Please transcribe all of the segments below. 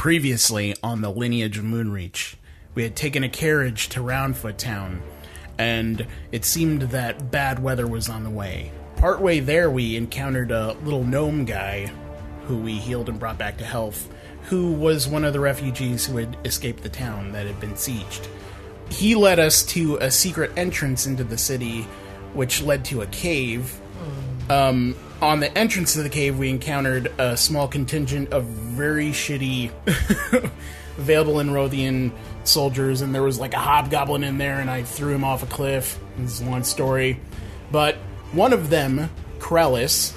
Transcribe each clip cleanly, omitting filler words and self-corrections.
Previously on the Lineage of Moonreach, we had taken a carriage to Roundfoot Town, and it seemed that bad weather was on the way. Partway there, we encountered a little gnome guy who we healed and brought back to health, who was one of the refugees who had escaped the town that had been sieged. He led us to a secret entrance into the city, which led to a cave. On the entrance to the cave, we encountered a small contingent of very shitty Available in Rothian soldiers, and there was like a hobgoblin in there, and I threw him off a cliff. It's a long story. But one of them, Krellis,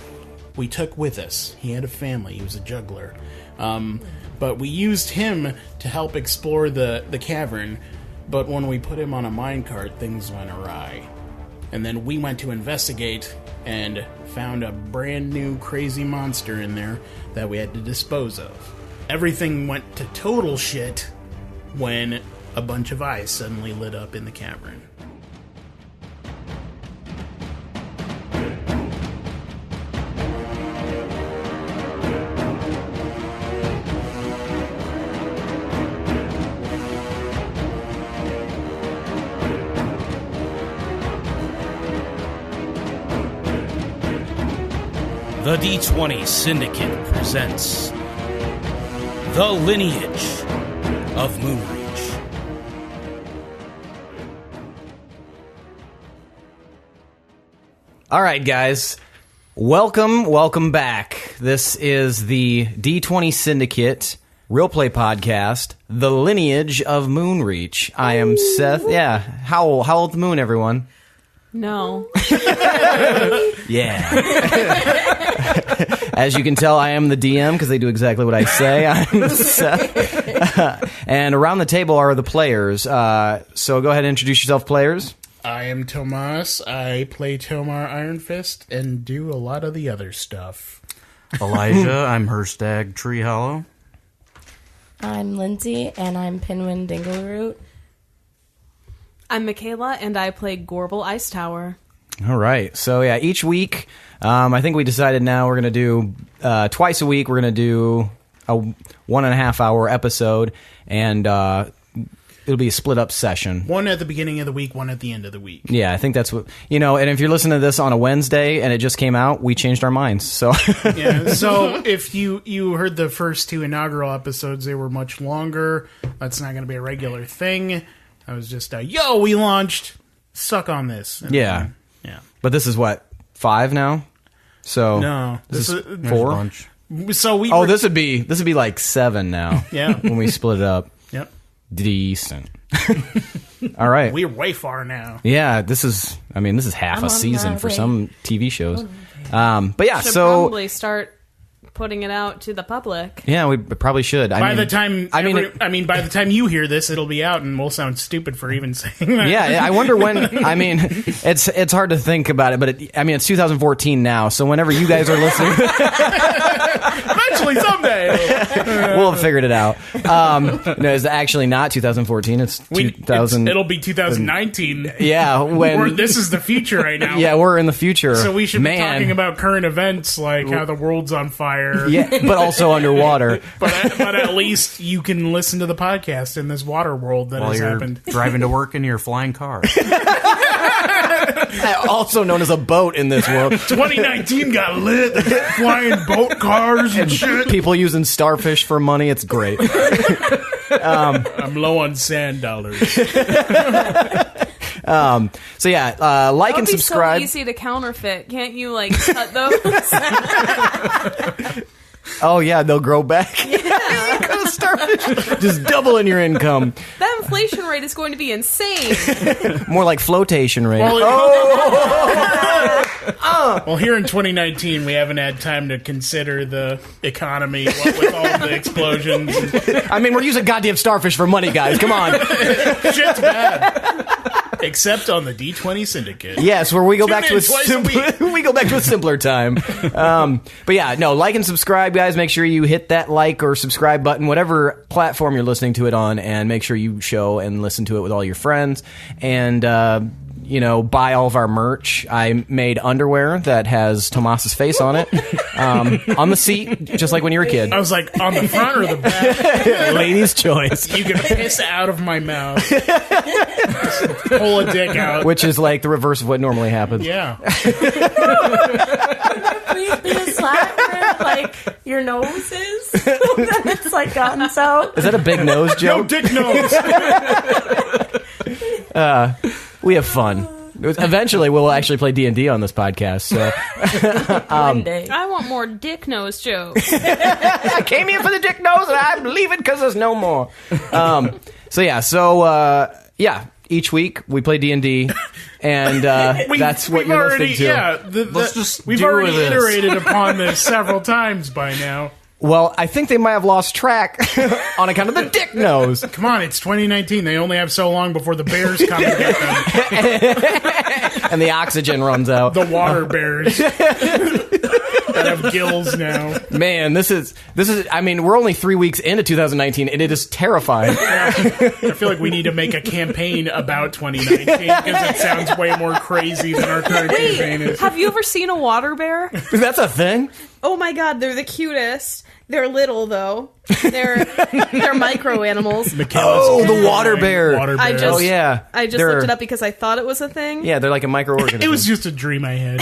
we took with us. He had a family. He was a juggler. But we used him to help explore the cavern, but when we put him on a minecart, things went awry. And then we went to investigate and found a brand new crazy monster in there that we had to dispose of. Everything went to total shit when a bunch of eyes suddenly lit up in the cavern. The D20 Syndicate presents The Lineage of Moonreach. All right, guys. Welcome back. This is the D20 Syndicate Real Play Podcast, The Lineage of Moonreach. I am Seth. Yeah. Howl at the moon, everyone. No. Yeah. As you can tell, I am the DM because they do exactly what I say. I'm Seth. And around the table are the players. So go ahead and introduce yourself, players. I am Tomas. I play Tomar Ironfist and do a lot of the other stuff. Elijah. I'm Hirstag, Treehollow. I'm Lindsey, and I'm Pinwin, Dingleroot. I'm Michaela, and I play Gorbel, Icetower. All right. So, yeah, each week, I think we decided now we're going to do, twice a week, we're going to do a 1.5 hour episode, and it'll be a split-up session. One at the beginning of the week, one at the end of the week. Yeah, I think that's what, and if you're listening to this on a Wednesday and it just came out, we changed our minds, so. Yeah, so if you heard the first two inaugural episodes, they were much longer. That's not going to be a regular thing. I was just, we launched, suck on this. And yeah. then, yeah. But this is what, 5 now? So. No. This is 4? So we this would be like 7 now. Yeah. When we split it up. Yep. Decent. All right. We're way far now. Yeah, this is half a season for some TV shows. But yeah, Should so probably start putting it out to the public. yeah, we probably should. By the time you hear this, it'll be out, and we'll sound stupid for even saying that. Yeah, I wonder when. It's hard to think about it, but it's 2014 now. So whenever you guys are listening, Eventually, someday, we'll have figured it out. No, it's actually not 2014. It's 2000. It'll be 2019. Yeah, this is the future right now. Yeah, we're in the future. So we should be talking about current events like how the world's on fire. Yeah, but also underwater. but at least you can listen to the podcast in this water world that has happened. Driving to work in your flying car. Also known as a boat in this world. 2019 got lit. Flying boat cars and shit. People using starfish for money. It's great. I'm low on sand dollars. So yeah, like and subscribe. So easy to counterfeit. Can't you cut those? Oh yeah, they'll grow back. Yeah. Starfish. Just doubling your income. That inflation rate is going to be insane. More like flotation rate. Well, here in 2019, we haven't had time to consider the economy with all the explosions. We're using goddamn starfish for money, guys. Come on. Shit's bad. Except on the D20 Syndicate. Yes, where we go back to a simpler time. But yeah, no, like and subscribe, guys. Make sure you hit that like or subscribe button, whatever platform you're listening to it on, and make sure you show and listen to it with all your friends. And buy all of our merch. I made underwear that has Tomas's face on it, on the seat, just like when you were a kid. I was like, on the front or the back? Ladies' choice. You can piss out of my mouth. Just pull a dick out. Which is like the reverse of what normally happens. Yeah. Please be a slap for, like, your nose is. Then it's, like, gotten so. Is that a big nose No joke? dick nose. We have fun. Eventually, we'll actually play D&D on this podcast. So One day. I want more dick nose jokes. I came here for the dick nose, and I'm leaving because there's no more. Each week we play D&D, and that's what you're listening to. Yeah, Let's just we've do already this. iterated upon this several times by now. Well, I think they might have lost track on account of the dick nose. Come on, it's 2019. They only have so long before the bears come and get them. And the oxygen runs out. The water bears that have gills now. Man, this is. I mean, we're only 3 weeks into 2019, and it is terrifying. I feel like we need to make a campaign about 2019 because it sounds way more crazy than our current campaign is. Have you ever seen a water bear? That's a thing. Oh my god, they're the cutest. They're little though. They're micro animals. Oh, the water bear. Water bear. I just Oh yeah, I just They're- looked it up because I thought it was a thing. Yeah, they're like a microorganism. It was just a dream I had.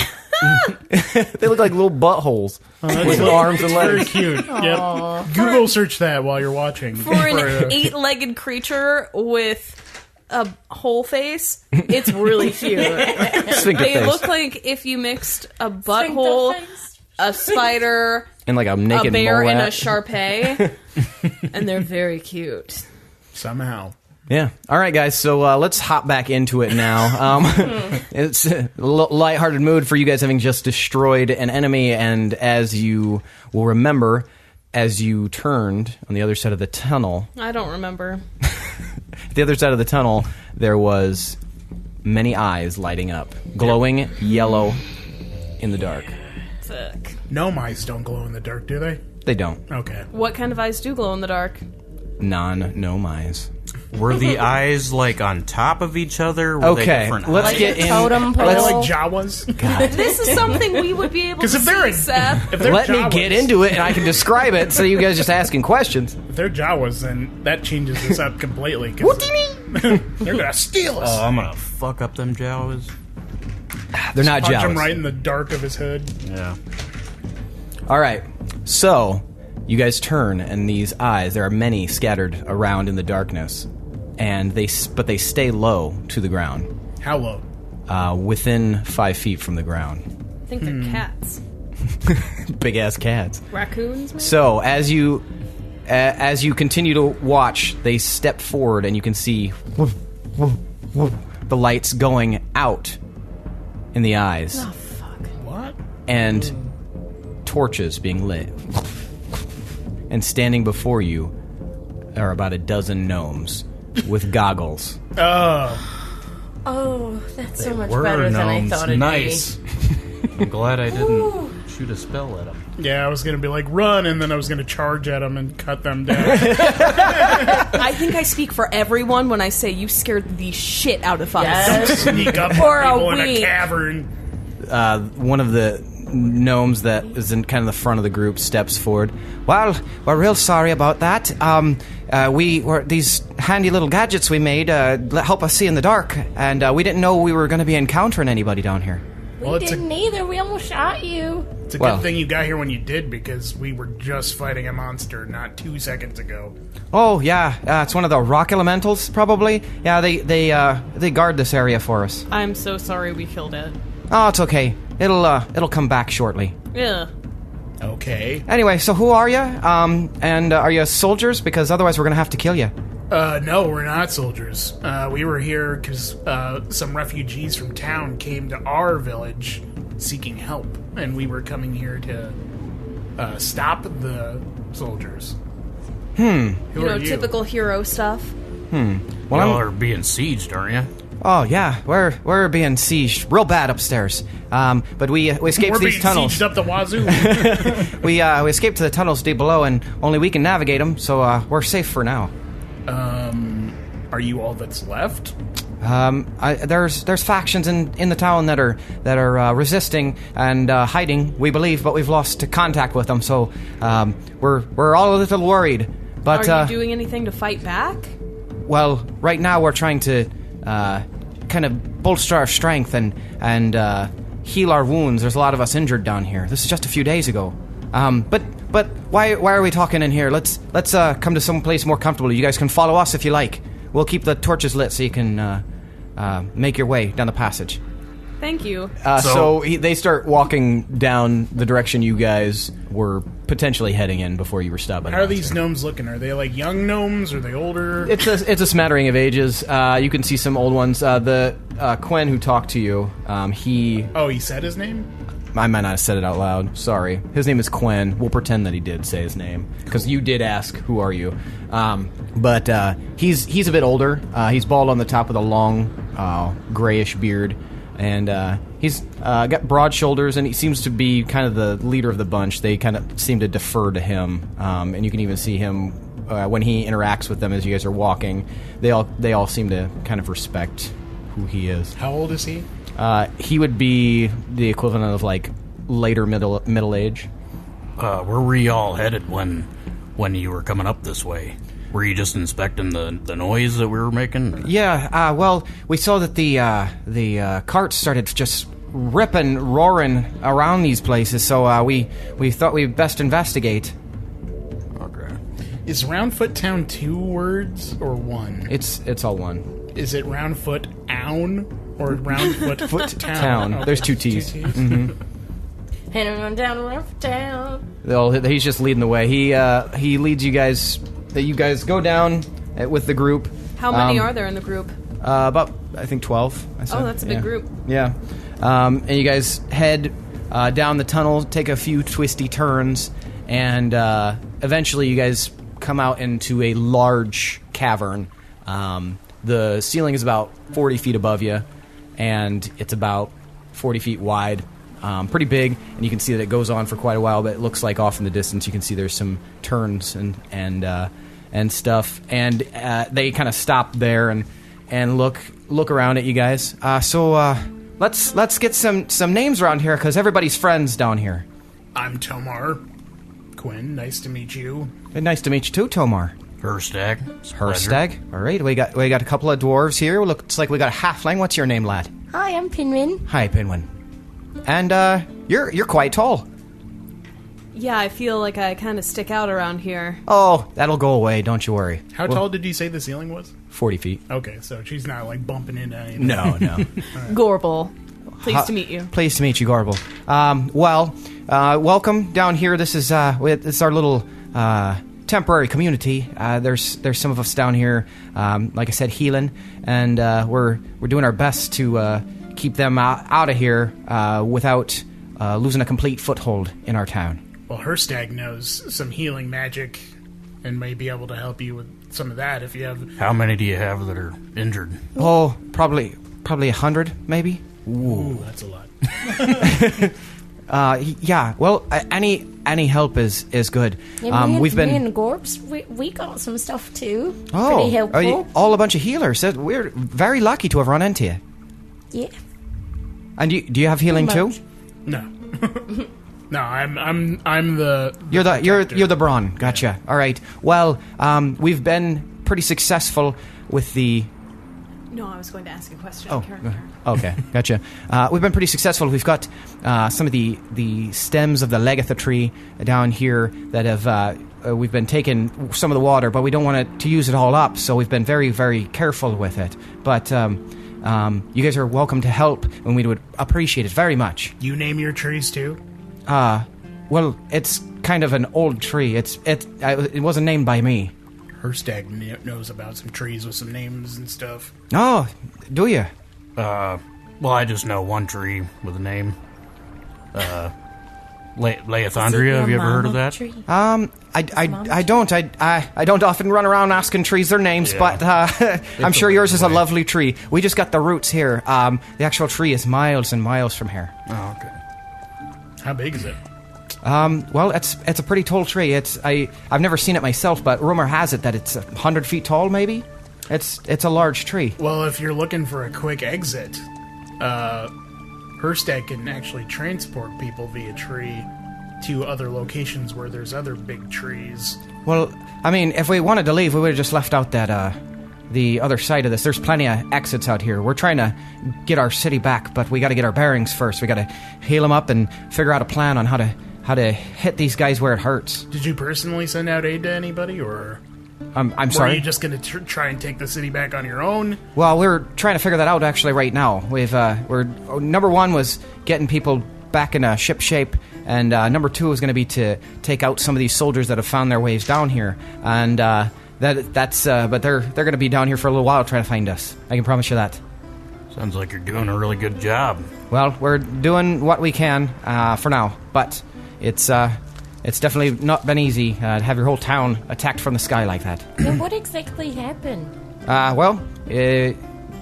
They look like little buttholes with arms and Very legs. cute. Yep. Google search that while you're watching. For an 8-legged creature with a whole face, it's really cute. Sphincter They face. look like if you mixed a butthole, a spider, And like a naked a bear, and a mole-rat. Shar-Pei, and they're very cute. Somehow. Yeah. All right, guys. So let's hop back into it now. It's a lighthearted mood for you guys having just destroyed an enemy, and as you will remember, as you turned on the other side of the tunnel, I don't remember. the other side of the tunnel, there was many eyes lighting up, glowing yellow in the dark. Fuck. Gnome eyes don't glow in the dark, do they? They don't. Okay. What kind of eyes do glow in the dark? Non-gnome eyes. Were the eyes like on top of each other? Were they Okay, different let's eyes? get in. Totem pole. Are they like Jawas? This is something we would be able to Because if see, they're Seth. if they're Let me Jawas, get into it, and I can describe it. So you guys just asking questions. If they're Jawas, then that changes this up completely. What do you mean? They're gonna steal us. Oh, I'm gonna fuck up them Jawas. They're not Punch him Jawas. right in the dark of his hood. Yeah. All right. So you guys turn, and these eyes, there are many scattered around in the darkness, and they stay low to the ground, How low? within 5 feet from the ground. I think they're cats. Big ass cats. Raccoons, maybe? So as you continue to watch, they step forward, and you can see the lights going out in the eyes, Oh, fuck. What? and torches being lit. And standing before you are about a dozen gnomes with goggles. Oh, that's so much Were better than I gnomes. thought it'd Nice. I'm glad I didn't shoot a spell at them. Yeah, I was gonna be like, run, and then I was gonna charge at them and cut them down. I think I speak for everyone when I say you scared the shit out of us. Yes. Sneak up For a on people in a week. cavern. One of the gnomes that is in kind of the front of the group steps forward. Well, we're real sorry about that. These handy little gadgets we made help us see in the dark, and we didn't know we were going to be encountering anybody down here. Well, We it's didn't either. We almost shot you. It's a Well- good thing you got here when you did, because we were just fighting a monster not 2 seconds ago. Oh yeah, it's one of the rock elementals, probably. Yeah, they guard this area for us. I'm so sorry we killed it. Oh, it's okay. It'll come back shortly. Yeah. Okay. Anyway, so who are you? And are you soldiers? Because otherwise we're gonna have to kill you. No, we're not soldiers. We were here because some refugees from town came to our village seeking help, and we were coming here to stop the soldiers. Who You are know, you? typical hero stuff. Well, Y'all are being sieged, aren't you? Oh yeah, we're being sieged real bad upstairs. But we escaped We're these being tunnels. sieged up the wazoo. We escaped to the tunnels deep below, and only we can navigate them. So we're safe for now. Are you all that's left? There's factions in the town that are resisting and hiding, we believe, but we've lost contact with them. So we're all a little worried. But are you doing anything to fight back? Well, right now we're trying to kind of bolster our strength and heal our wounds. There's a lot of us injured down here. This is just a few days ago. But why are we talking in here? Let's come to some place more comfortable. You guys can follow us if you like. We'll keep the torches lit so you can make your way down the passage. Thank you. They start walking down the direction you guys were potentially heading in before you were stopped. How are these gnomes looking? Are they like young gnomes? Are they older? It's a smattering of ages. You can see some old ones. The Quinn who talked to you, he said his name? I might not have said it out loud. Sorry. His name is Quinn. We'll pretend that he did say his name because you did ask, "Who are you?" But he's a bit older. He's bald on the top with a long grayish beard, and he's got broad shoulders, and he seems to be kind of the leader of the bunch. They kind of seem to defer to him, and you can even see him when he interacts with them as you guys are walking. They all seem to kind of respect who he is. How old is he? He would be the equivalent of like later middle age. Where were you all headed when you were coming up this way? Were you just inspecting the noise that we were making? Yeah. Well, we saw that the carts started just roaring around these places, so we thought we'd best investigate. Okay. Is Roundfoot Town 2 words or one? It's all one. Is it Roundfoot Own or Roundfoot Foot Town? Town. There's two T's. Mm-hmm. Heading on down Roundfoot Town. He's just leading the way. He leads you guys. You guys go down with the group. How many are there in the group? About, I think, 12. I said. Oh, that's a big group. Yeah. And you guys head down the tunnel, take a few twisty turns, and eventually you guys come out into a large cavern. The ceiling is about 40 feet above you, and it's about 40 feet wide. Pretty big, and you can see that it goes on for quite a while, but it looks like off in the distance you can see there's some turns and stuff. And they kind of stop there and look around at you guys. So let's get some names around here, because everybody's friends down here. I'm Tomar. Quinn, nice to meet you. Nice to meet you too, Tomar. Hirstag. Hirstag. All right, we got a couple of dwarves here. Looks like we got a halfling. What's your name, lad? Hi, I'm Pinwin. Hi, Pinwin. And you're quite tall. Yeah, I feel like I kind of stick out around here. Oh, that'll go away. Don't you worry. How tall did you say the ceiling was? 40 feet. Okay, so she's not like bumping into anything. No. Gorbel. Pleased to meet you. Pleased to meet you, Gorbel. Welcome down here. This is it's our little temporary community. There's some of us down here, like I said, healing, and we're doing our best to keep them out of here without losing a complete foothold in our town. Well, Hirstag knows some healing magic and may be able to help you with some of that if you have... How many do you have that are injured? Oh, probably 100, maybe. Ooh, that's a lot. Yeah. Well, any help is good. Yeah, me we've been and Gorbs, we got some stuff too. Oh, pretty helpful. are you all a bunch of healers? We're very lucky to have run into you. Yeah. And do you have healing too? No. No, I'm the You're the brawn. Gotcha. All right. Well, we've been pretty successful with the... No, I was going to ask a question. Oh, Character. okay. Gotcha. We've been pretty successful. We've got some of the stems of the legatha tree down here that have... we've been taking some of the water, but we don't want to use it all up, so we've been very, very careful with it. But you guys are welcome to help, and we would appreciate it very much. You name your trees too? Well, it's kind of an old tree. It wasn't named by me. Hirstag knows about some trees with some names and stuff. Oh, do you? Well, I just know one tree with a name. Leathandria, have you ever heard of that? I don't. I don't often run around asking trees their names, Yeah. but I'm sure yours is a lovely tree. We just got the roots here. The actual tree is miles and miles from here. Oh, okay. How big is it? Well, it's a pretty tall tree. I've never seen it myself, but rumor has it that it's 100 feet tall, maybe. It's a large tree. Well, if you're looking for a quick exit, Hirstag can actually transport people via tree to other locations where there's other big trees. Well, I mean, if we wanted to leave, we would have just left out that, the other side of this. There's plenty of exits out here. We're trying to get our city back, but we got to get our bearings first. We got to heal them up and figure out a plan on how to hit these guys where it hurts. Did you personally send out aid to anybody, or I'm sorry? Are you just going to try and take the city back on your own? Well, we're trying to figure that out actually right now. We're number one was getting people back in ship shape, and number two is going to be to take out some of these soldiers that have found their ways down here, and but they're going to be down here for a little while trying to find us. I can promise you that. Sounds like you're doing a really good job. Well, we're doing what we can for now, but it's definitely not been easy to have your whole town attacked from the sky like that. And what exactly happened?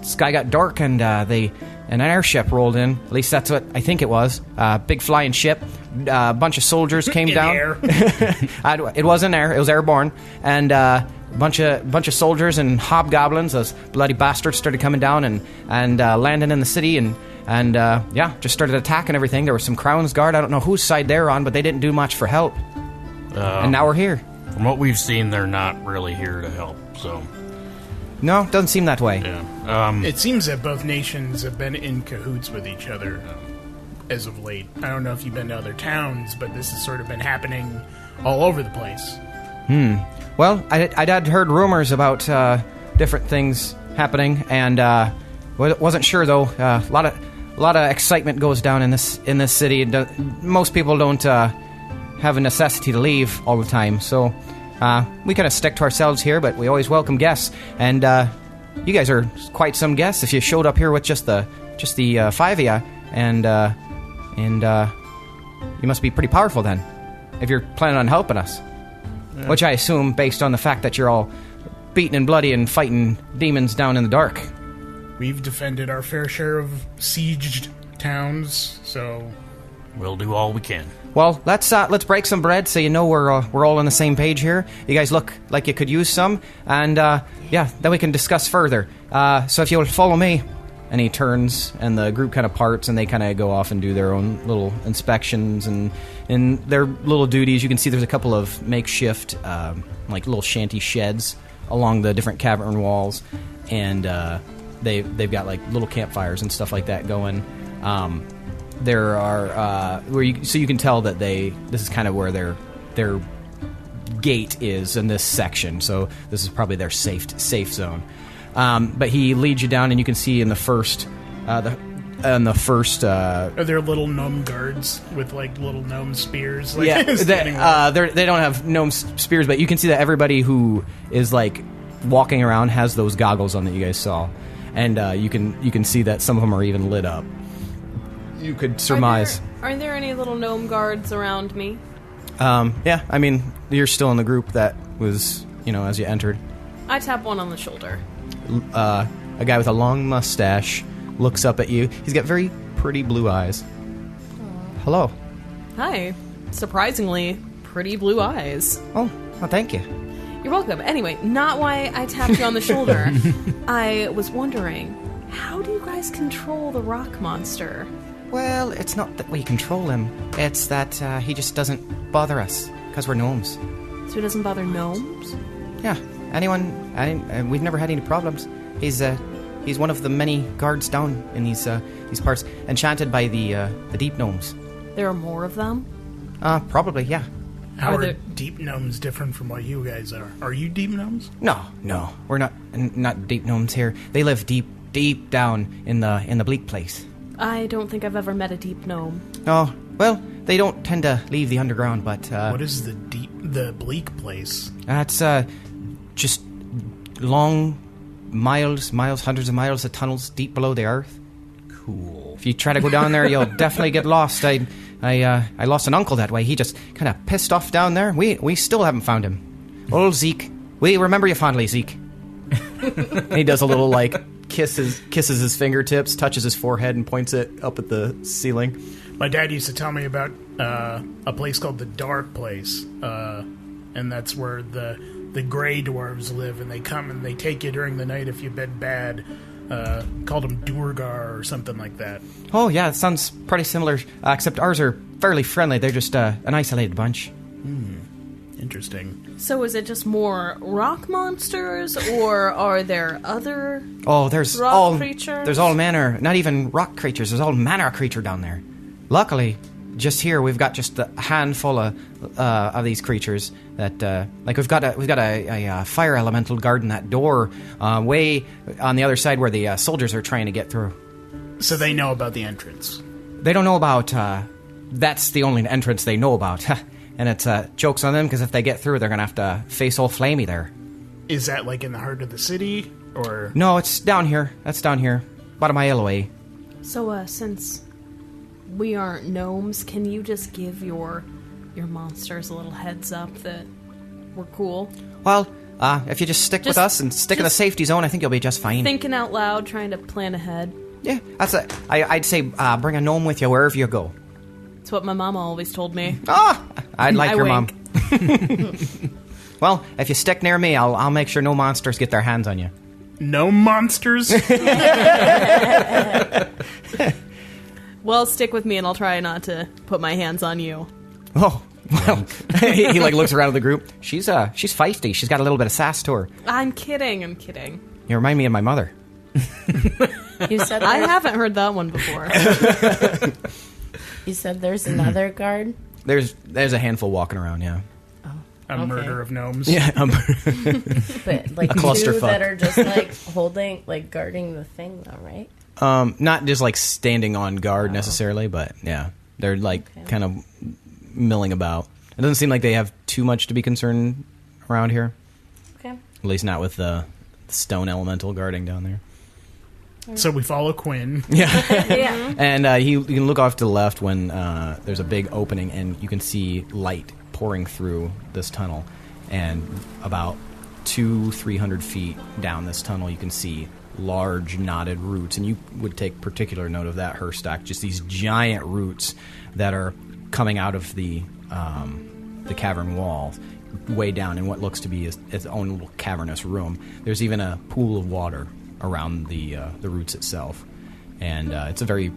Sky got dark and an airship rolled in. At least that's what I think it was. Big flying ship. A bunch of soldiers came down. Air. It wasn't air. It was airborne. And a bunch of soldiers and hobgoblins, those bloody bastards, started coming down and landing in the city and just started attacking everything. There was some Crown's Guard. I don't know whose side they're on, but they didn't do much for help. And now we're here. From what we've seen, they're not really here to help, so... No, doesn't seem that way. Yeah. It seems that both nations have been in cahoots with each other as of late. I don't know if you've been to other towns, but this has sort of been happening all over the place. Well, I'd heard rumors about different things happening, and wasn't sure though. A lot of excitement goes down in this city. Most people don't have a necessity to leave all the time, so we kind of stick to ourselves here. But we always welcome guests, and you guys are quite some guests. If you showed up here with just the five of you, and you must be pretty powerful then, if you're planning on helping us. Yeah. Which I assume, based on the fact that you're all beaten and bloody and fighting demons down in the dark. We've defended our fair share of sieged towns, so we'll do all we can. Well, let's break some bread so you know we're all on the same page here. You guys look like you could use some, and then we can discuss further. So if you'll follow me. And he turns, and the group kind of parts, and they kind of go off and do their own little inspections and their little duties. You can see there's a couple of makeshift, like little shanty sheds along the different cavern walls, and they've got like little campfires and stuff like that going. There are so you can tell that this is kind of where their gate is in this section. So this is probably their safe zone. But he leads you down, and you can see in the first, are there little gnome guards with like little gnome spears? Like, yeah, they don't have gnome spears, but you can see that everybody who is like walking around has those goggles on that you guys saw, and you can see that some of them are even lit up. You could surmise. Are there any little gnome guards around me? Yeah, I mean, you're still in the group that was, as you entered. I tap one on the shoulder. A guy with a long mustache looks up at you. He's got very pretty blue eyes. Aww. Hello. Hi. Surprisingly, pretty blue eyes. Oh, well, thank you. You're welcome. Anyway, not why I tapped you on the shoulder. I was wondering, how do you guys control the rock monster? Well, it's not that we control him. It's that he just doesn't bother us, because we're gnomes. So he doesn't bother gnomes? Yeah. We've never had any problems. He's one of the many guards down in these parts, enchanted by the deep gnomes. There are more of them? Probably, yeah. How are deep gnomes different from what you guys are? Are you deep gnomes? No, we're not deep gnomes here. They live deep down in the bleak place. I don't think I've ever met a deep gnome. Oh, well, they don't tend to leave the underground, but what is the bleak place? It's just long miles, hundreds of miles of tunnels deep below the earth. Cool. If you try to go down there, you'll definitely get lost. I lost an uncle that way. He just kind of pissed off down there. We still haven't found him. Old Zeke. We remember you fondly, Zeke. He does a little, kisses his fingertips, touches his forehead, and points it up at the ceiling. My dad used to tell me about a place called the Dark Place, and that's where the the gray dwarves live, and they come and they take you during the night if you've been bad. Called them Durgar or something like that. Oh, yeah, it sounds pretty similar, except ours are fairly friendly. They're just an isolated bunch. Interesting. So is it just more rock monsters, or are there other There's rock creatures? There's all manner, not even rock creatures, there's all manner of creature down there. Luckily, just here we've got just a handful of these creatures that we've got a fire elemental guarding that door way on the other side where the soldiers are trying to get through. So they know about the entrance. They don't know about that's the only entrance they know about. And it's jokes on them, because if they get through, they're going to have to face old Flamey there. Is that like in the heart of the city, or...? No, it's down here. That's down here. About a mile away. So, since we aren't gnomes, can you just give your monsters a little heads up that we're cool? Well, if you just stick with us and stick in the safety zone, I think you'll be just fine. Thinking out loud, trying to plan ahead. Yeah, that's it. I'd say bring a gnome with you wherever you go. That's what my mama always told me. I'd like I your wink. mom. Well, if you stick near me, I'll make sure no monsters get their hands on you. No monsters? Well, stick with me and I'll try not to put my hands on you. Oh, well. He looks around at the group. She's feisty. She's got a little bit of sass to her. I'm kidding. You remind me of my mother. You said I haven't heard that one before. You said there's another guard? There's a handful walking around, yeah. A murder of gnomes. Yeah, But like A two clusterfuck. that are just like holding, like guarding the thing though, right? not just like standing on guard necessarily, but yeah, they're like kind of milling about. It doesn't seem like they have too much to be concerned around here. Okay. At least not with the stone elemental guarding down there. So we follow Quinn. Yeah. Yeah. And you can look off to the left when there's a big opening, and you can see light pouring through this tunnel. And about 200-300 feet down this tunnel, you can see large knotted roots. And you would take particular note of that, Hirstag. Just these giant roots that are coming out of the cavern wall, way down in what looks to be its own little cavernous room. There's even a pool of water around the roots itself, and it's very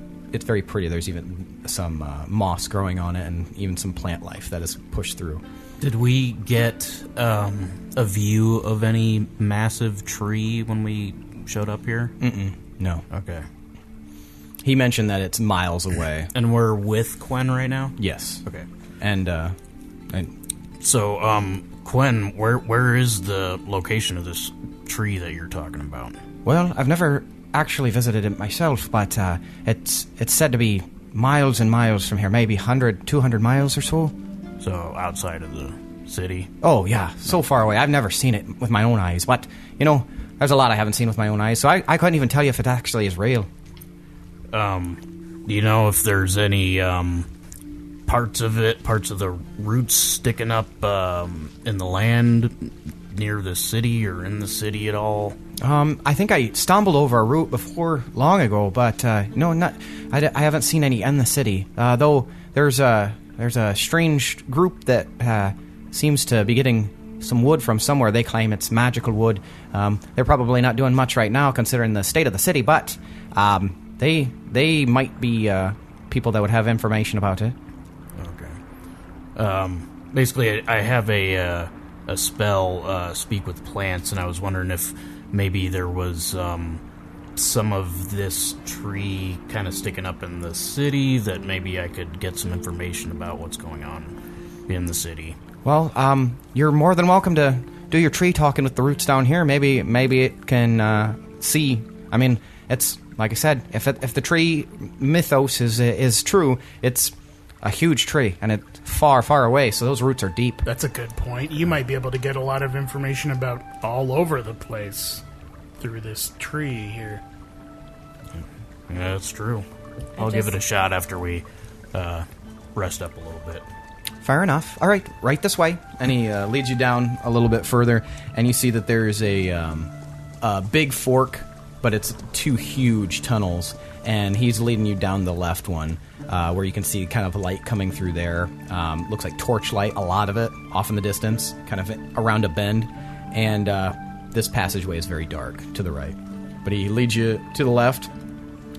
pretty. There's even some moss growing on it, and even some plant life that is pushed through. Did we get a view of any massive tree when we showed up here? No. Okay. He mentioned that it's miles away. And we're with Quen right now? Yes. Okay. And So, Quen, where is the location of this tree that you're talking about? well, I've never actually visited it myself, but it's said to be miles and miles from here, maybe 100, 200 miles or so. So, outside of the city? Oh, yeah, so far away. I've never seen it with my own eyes, but, there's a lot I haven't seen with my own eyes, so I couldn't even tell you if it actually is real. Do you know if there's any parts of the roots sticking up in the land near the city or in the city at all? I think I stumbled over a root before long ago, but no, not. I haven't seen any in the city. Though there's a strange group that seems to be getting some wood from somewhere. They claim it's magical wood. They're probably not doing much right now, considering the state of the city. But they might be people that would have information about it. Okay. Basically, I have a spell, Speak with Plants, and I was wondering if maybe there was some of this tree kind of sticking up in the city that maybe I could get some information about what's going on in the city. Well, you're more than welcome to do your tree talking with the roots down here. Maybe it can see. I mean, it's like I said, if the tree mythos is true, it's a huge tree, and it's far, far away, so those roots are deep. That's a good point. You might be able to get a lot of information about all over the place through this tree here. Yeah, that's true. I'll give it a shot after we rest up a little bit. Fair enough. All right this way. And he leads you down a little bit further, and you see that there's a big fork, but it's two huge tunnels, and he's leading you down the left one, where you can see kind of light coming through there. Looks like torchlight, a lot of it, off in the distance, kind of around a bend. and this passageway is very dark to the right. But he leads you to the left,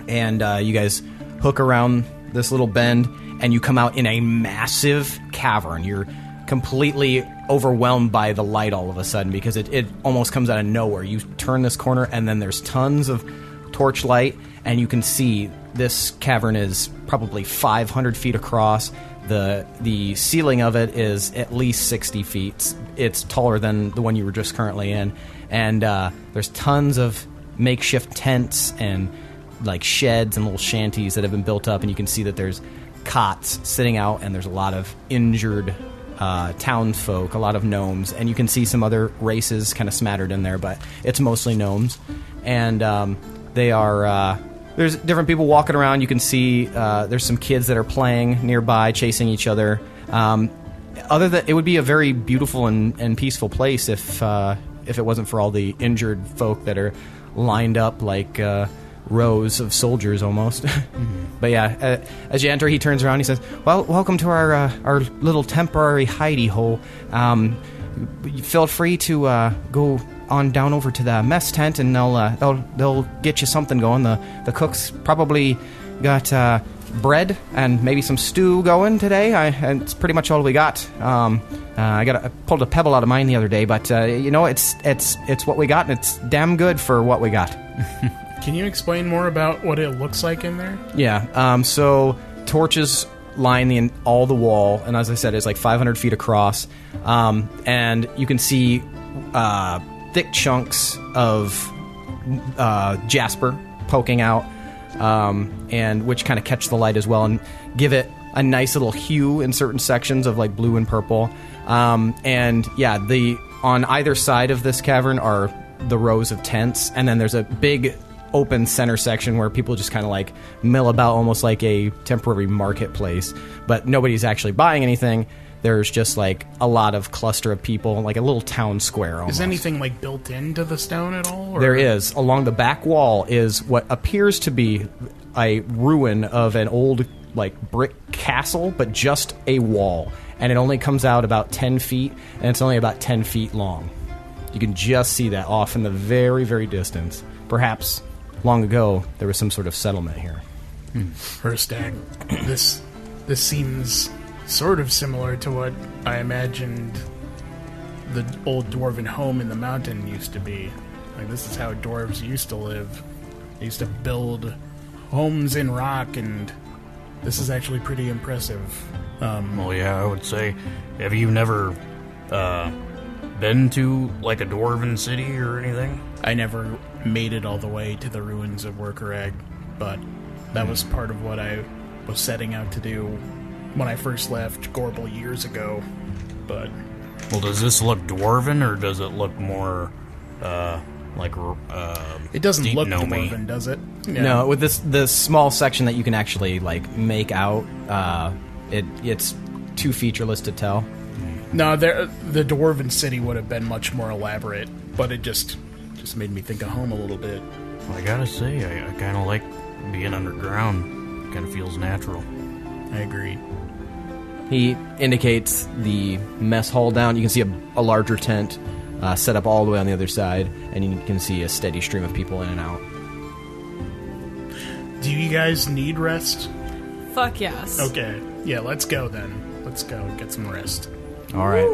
and you guys hook around this little bend, and you come out in a massive cavern. You're completely overwhelmed by the light all of a sudden because it almost comes out of nowhere. You turn this corner, and then there's tons of torchlight, and you can see this cavern is probably 500 feet across. The ceiling of it is at least 60 feet. It's taller than the one you were just currently in. And there's tons of makeshift tents and like sheds and little shanties that have been built up. And you can see that there's cots sitting out, and there's a lot of injured townsfolk, a lot of gnomes. And you can see some other races kind of smattered in there, but it's mostly gnomes. And they are... There's different people walking around. You can see there's some kids that are playing nearby, chasing each other. Other than it would be a very beautiful and peaceful place if it wasn't for all the injured folk that are lined up like rows of soldiers almost. But yeah, as you enter, he turns around. He says, "Well, welcome to our little temporary hidey hole. Feel free to go on down over to the mess tent, and they'll get you something going. The cook's probably got bread and maybe some stew going today. And it's pretty much all we got. I pulled a pebble out of mine the other day, but it's what we got, and it's damn good for what we got." Can you explain more about what it looks like in there? Yeah. So torches line all the wall, and as I said, it's like 500 feet across, and you can see thick chunks of jasper poking out, and which kind of catch the light as well and give it a nice little hue in certain sections of like blue and purple. And yeah, on either side of this cavern are the rows of tents, and then there's a big open center section where people just kind of like mill about, almost like a temporary marketplace, but nobody's actually buying anything. There's just like a lot of cluster of people, like a little town square almost. Is anything like built into the stone at all? Or? There is. Along the back wall is what appears to be a ruin of an old like brick castle, but just a wall. And it only comes out about 10 feet, and it's only about 10 feet long. You can just see that off in the very, very distance. Perhaps long ago there was some sort of settlement here. Hirstag, this seems sort of similar to what I imagined the old dwarven home in the mountain used to be. Like, this is how dwarves used to live. They used to build homes in rock, and this is actually pretty impressive. Well, yeah, I would say, have you never been to like a dwarven city or anything? I never made it all the way to the ruins of Workerag, but that was part of what I was setting out to do when I first left Gorbel years ago. But well, does this look dwarven, or does it look more like it doesn't deep look gnomey? dwarven, does it? Yeah. No, with this small section that you can actually like make out, it's too featureless to tell. No, the dwarven city would have been much more elaborate, but it just made me think of home a little bit. Well, I gotta say, I kind of like being underground. Kind of feels natural. I agree. He indicates the mess hall down. You can see a larger tent set up all the way on the other side, and you can see a steady stream of people in and out. Do you guys need rest? Fuck yes. Okay. Yeah, let's go then. Let's go get some rest. All right.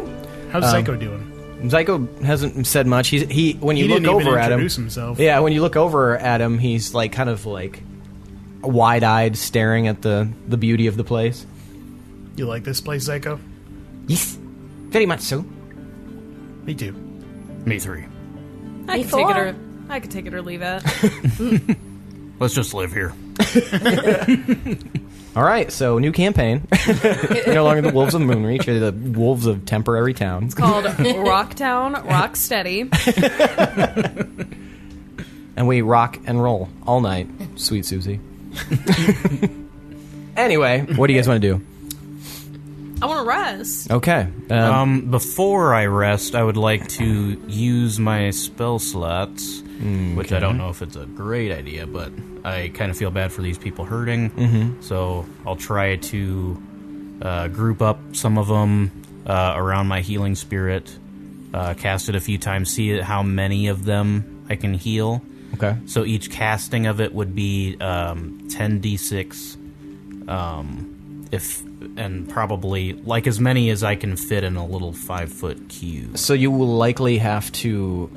How's Psycho doing? Zyko hasn't said much. When you He look didn't even over at him, introduce himself. Yeah, when you look over at him, he's like kind of like wide-eyed, staring at the beauty of the place. You like this place, Zyko? Yes, very much so. Me too. Me three. I could take it or leave it. Let's just live here. All right, so new campaign. You're no longer the Wolves of Moonreach, you're the Wolves of Temporary Town. It's called Rocktown, Rock Steady. And we rock and roll all night, sweet Susie. Anyway, what do you guys want to do? I want to rest. Okay. Before I rest, I would like to use my spell slots, which I don't know if it's a great idea, but I kind of feel bad for these people hurting. Mm-hmm. So I'll try to group up some of them around my healing spirit, cast it a few times, see how many of them I can heal. Okay. So each casting of it would be 10d6, and probably like as many as I can fit in a little 5-foot cube. So you will likely have to.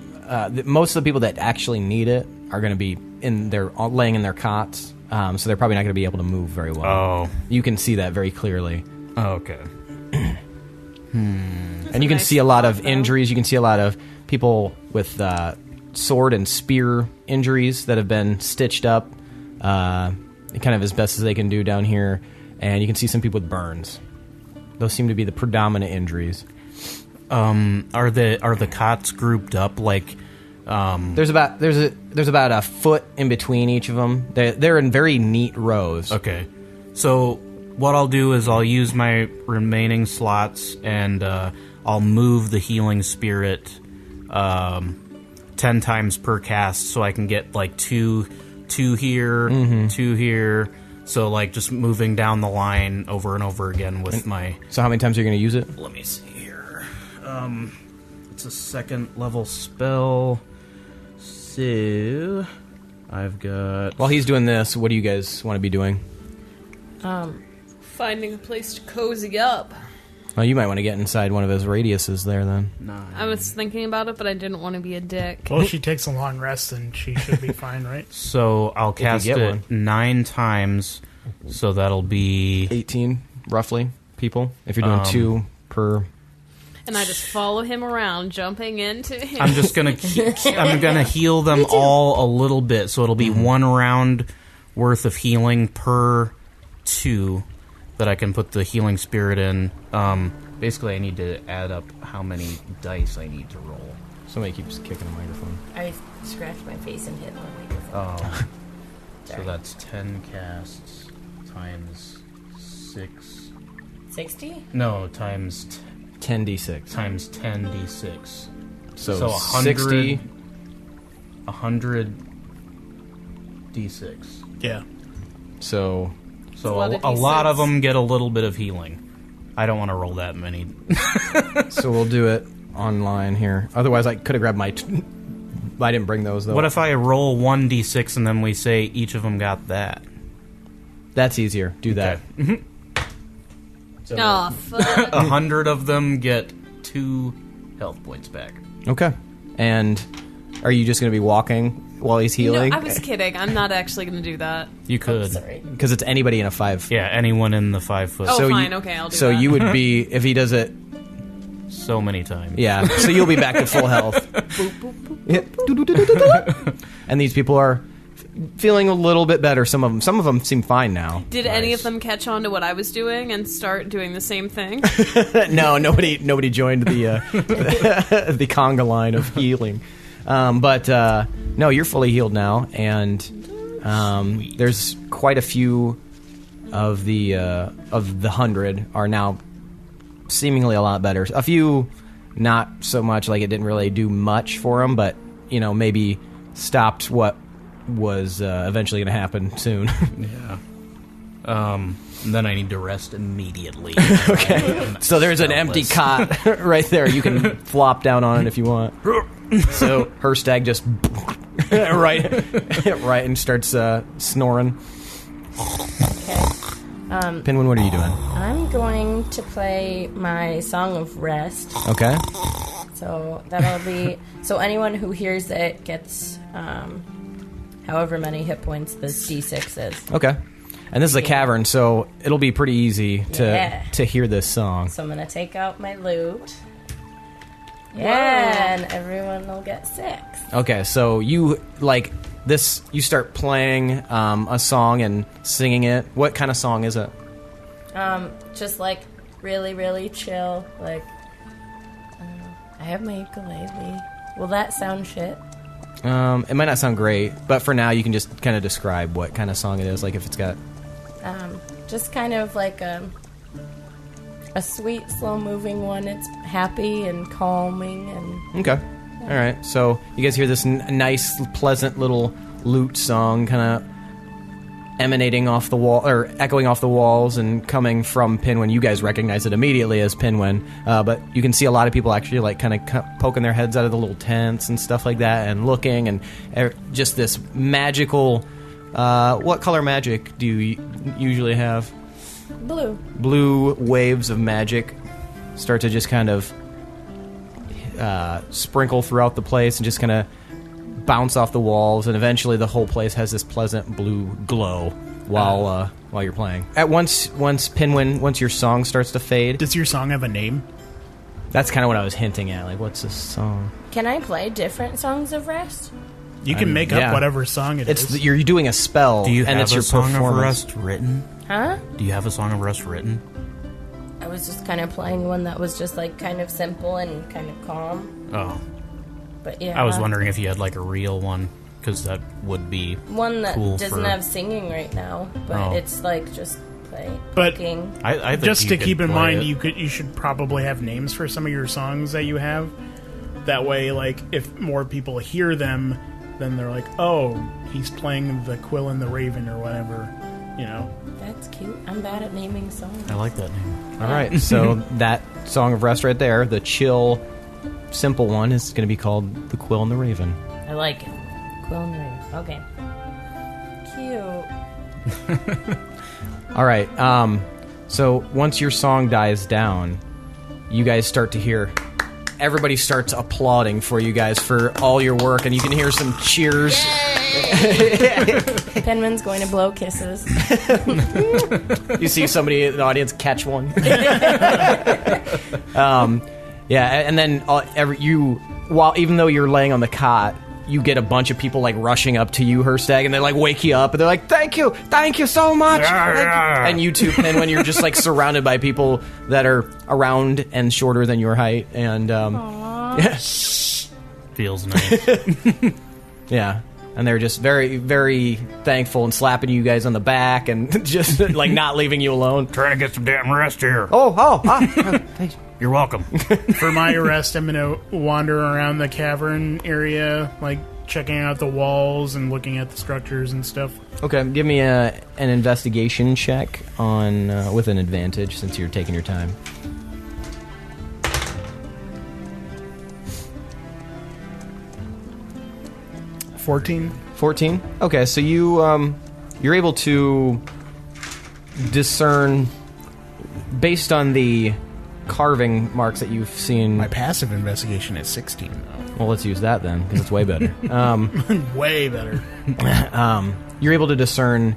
Most of the people that actually need it are going to be laying in their cots, so they're probably not going to be able to move very well. Oh, you can see that very clearly. oh okay. And you can see a lot of injuries. You can see a lot of people with sword and spear injuries that have been stitched up, kind of as best as they can do down here. And you can see some people with burns. Those seem to be the predominant injuries. Are the cots grouped up like? There's about a foot in between each of them. They're in very neat rows. Okay, so what I'll do is I'll use my remaining slots and I'll move the healing spirit 10 times per cast, so I can get like two here, two here. So like just moving down the line over and over again with my. So how many times are you going to use it? Let me see here. It's a 2nd level spell. So I've got. While he's doing this, what do you guys want to be doing? Finding a place to cozy up. Well, you might want to get inside one of his radiuses there then. I was thinking about it, but I didn't want to be a dick. Well, she takes a long rest, and she should be fine, right? So I'll cast it 9 times, so that'll be 18, roughly, people. If you're doing 2 per. And I just follow him around, jumping into him. I'm just gonna I'm gonna heal them all a little bit, so it'll be 1 round worth of healing per 2 that I can put the healing spirit in. Basically, I need to add up how many dice I need to roll. Somebody keeps kicking the microphone. I scratched my face and hit my microphone. Oh, so that's 10 casts times 6. 60? No, times 10d6. times 10d6. So 100, 60. 100 d6. Yeah. So So a lot of a lot of D6. them get a little bit of healing. I don't want to roll that many. so we'll do it online here. Otherwise, I could have grabbed my. I didn't bring those though. What if I roll 1d6 and then we say each of them got that? That's easier. Do that. Okay. So Oh, fuck. 100 of them get 2 health points back. Okay. And are you just going to be walking while he's healing? No, I was kidding. I'm not actually going to do that. You could. Sorry. Because it's anybody in a 5. Yeah, anyone in the 5 foot. Oh, So fine. you- Okay, I'll do So that. you would be if he does it. So many times. Yeah. So you'll be back to full health. Yep. And these people are feeling a little bit better. Some of them seem fine now. Did any of them catch on to what I was doing and start doing the same thing? No, nobody joined the the conga line of healing. But no, you're fully healed now, and there's quite a few of the 100 are now seemingly a lot better. A few not so much, like it didn't really do much for them, but maybe stopped what was eventually going to happen soon. Yeah. And then I need to rest immediately. Okay. So there's an empty cot right there. You can flop down on it if you want. So Hirstag just right and starts snoring. Okay. Pinwin, what are you doing? I'm going to play my Song of Rest. Okay. So that'll be... So anyone who hears it gets however many hit points this D6 is. Okay. And this is a cavern, so it'll be pretty easy Yeah. to hear this song. So I'm going to take out my loot. Yeah, and everyone will get 6. Okay, so you start playing a song and singing it. What kind of song is it? Just like really, really chill. Like, I have my ukulele. Will that sound shit? It might not sound great, but for now you can just kind of describe what kind of song it is. Like if it's got... Just kind of like a sweet, slow-moving one. It's happy and calming and... Okay. All right. So you guys hear this nice, pleasant little lute song kind of emanating off the wall, or echoing off the walls and coming from Pinwin. You guys recognize it immediately as Pinwin, but you can see a lot of people actually like kind of poking their heads out of the little tents and stuff like that and looking, and just this magical... what color magic do you usually have? Blue. Blue waves of magic start to just kind of sprinkle throughout the place and just kind of bounce off the walls, and eventually the whole place has this pleasant blue glow while you're playing. Once your song starts to fade... Does your song have a name? That's kind of what I was hinting at. Like, what's this song? Can I play different songs of rest? You can make up whatever song it is. You're doing a spell, Do you and have it's a your song of performance. rest written? Huh? Do you have a song of rest written? I was just kind of playing one that was just like kind of simple and kind of calm. Oh. But yeah. I was wondering if you had like a real one, because that would be one that cool doesn't for... have singing right now, but it's like just But cooking. I think just you to could keep in play mind, it. you should probably have names for some of your songs that you have. That way, like, if more people hear them, then they're like, oh, he's playing the Quill and the Raven or whatever, you know. That's cute. I'm bad at naming songs. I like that name. All right, so that song of rest right there, the chill, simple one, is going to be called The Quill and the Raven. I like it. Quill and the Raven. Okay. Cute. All right, so once your song dies down, you guys start to hear... Everybody starts applauding for you guys for all your work, and you can hear some cheers. Pinwin's going to blow kisses. You see somebody in the audience catch one. And then even though you're laying on the cot, you get a bunch of people like rushing up to you, Hirstag, and they like wake you up, and they're like, thank you so much. And you too, Pinwin, you're just like surrounded by people that are around and shorter than your height, and Feels nice. yeah, and they're just very, very thankful and slapping you guys on the back and just like not leaving you alone. Trying to get some damn rest here. Thanks. You're welcome. For my rest, I'm going to wander around the cavern area, like checking out the walls and looking at the structures and stuff. Okay, give me an investigation check on with an advantage since you're taking your time. 14. 14? Okay, so you're able to discern, based on the carving marks that you've seen... My passive investigation is 16, though. Well, let's use that then, because it's way better. Way better. You're able to discern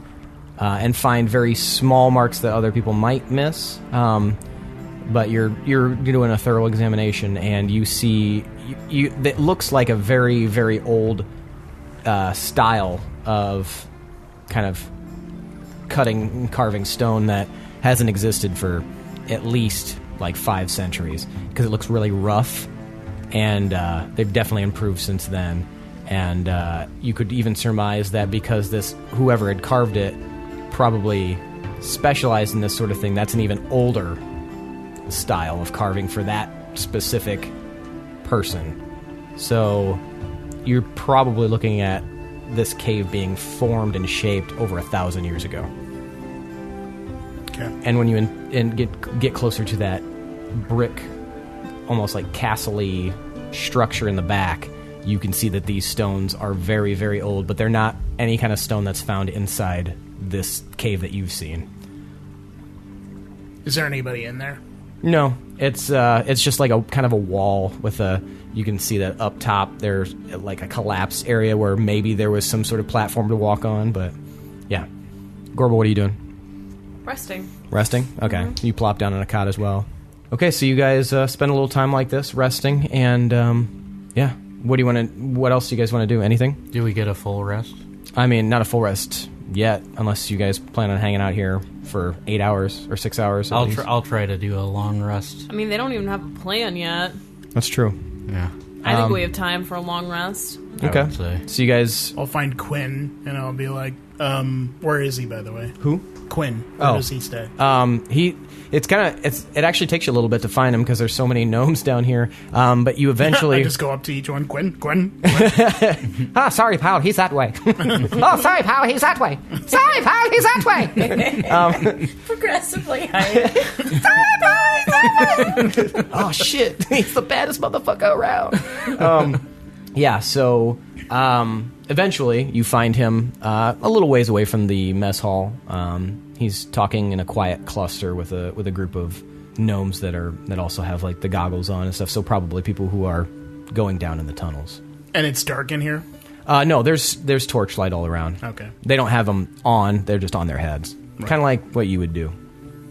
and find very small marks that other people might miss, but you're doing a thorough examination, and you see... it looks like a very, very old... style of kind of cutting and carving stone that hasn't existed for at least like 5 centuries, because it looks really rough, and they've definitely improved since then. And you could even surmise that because whoever had carved it probably specialized in this sort of thing, that's an even older style of carving for that specific person. So you're probably looking at this cave being formed and shaped over 1,000 years ago. Okay. And when you get closer to that brick, almost like castle-y structure in the back, you can see that these stones are very, very old, but they're not any kind of stone that's found inside this cave that you've seen. Is there anybody in there? No, it's just like a kind of a wall with a... You can see that up top there's like a collapsed area where maybe there was some sort of platform to walk on, but yeah. Gorbel, what are you doing? Resting. Resting? Okay. Mm-hmm. You plop down on a cot as well. Okay, so you guys spend a little time like this, resting, and yeah. What else do you guys want to do? Anything? Do we get a full rest? I mean, not a full rest yet, unless you guys plan on hanging out here for 8 hours or 6 hours. I'll try to do a long rest. I mean, they don't even have a plan yet. That's true. Yeah. I think we have time for a long rest. I would say. So you guys... I'll find Quinn, and I'll be like, where is he, by the way? Who? Quinn. Where does he stay? It actually takes you a little bit to find him because there's so many gnomes down here. But you eventually... I just go up to each one. Quinn. Sorry, pal, he's that way. Sorry, pal, he's that way. Sorry, pal, he's that way. Progressively higher. Sorry, pal, he's that way. Oh, shit. He's the baddest motherfucker around. So eventually you find him a little ways away from the mess hall. He's talking in a quiet cluster with a group of gnomes that also have like the goggles on and stuff. So probably people who are going down in the tunnels. And it's dark in here? No, there's torchlight all around. Okay. They don't have them on; they're just on their heads, kind of like what you would do.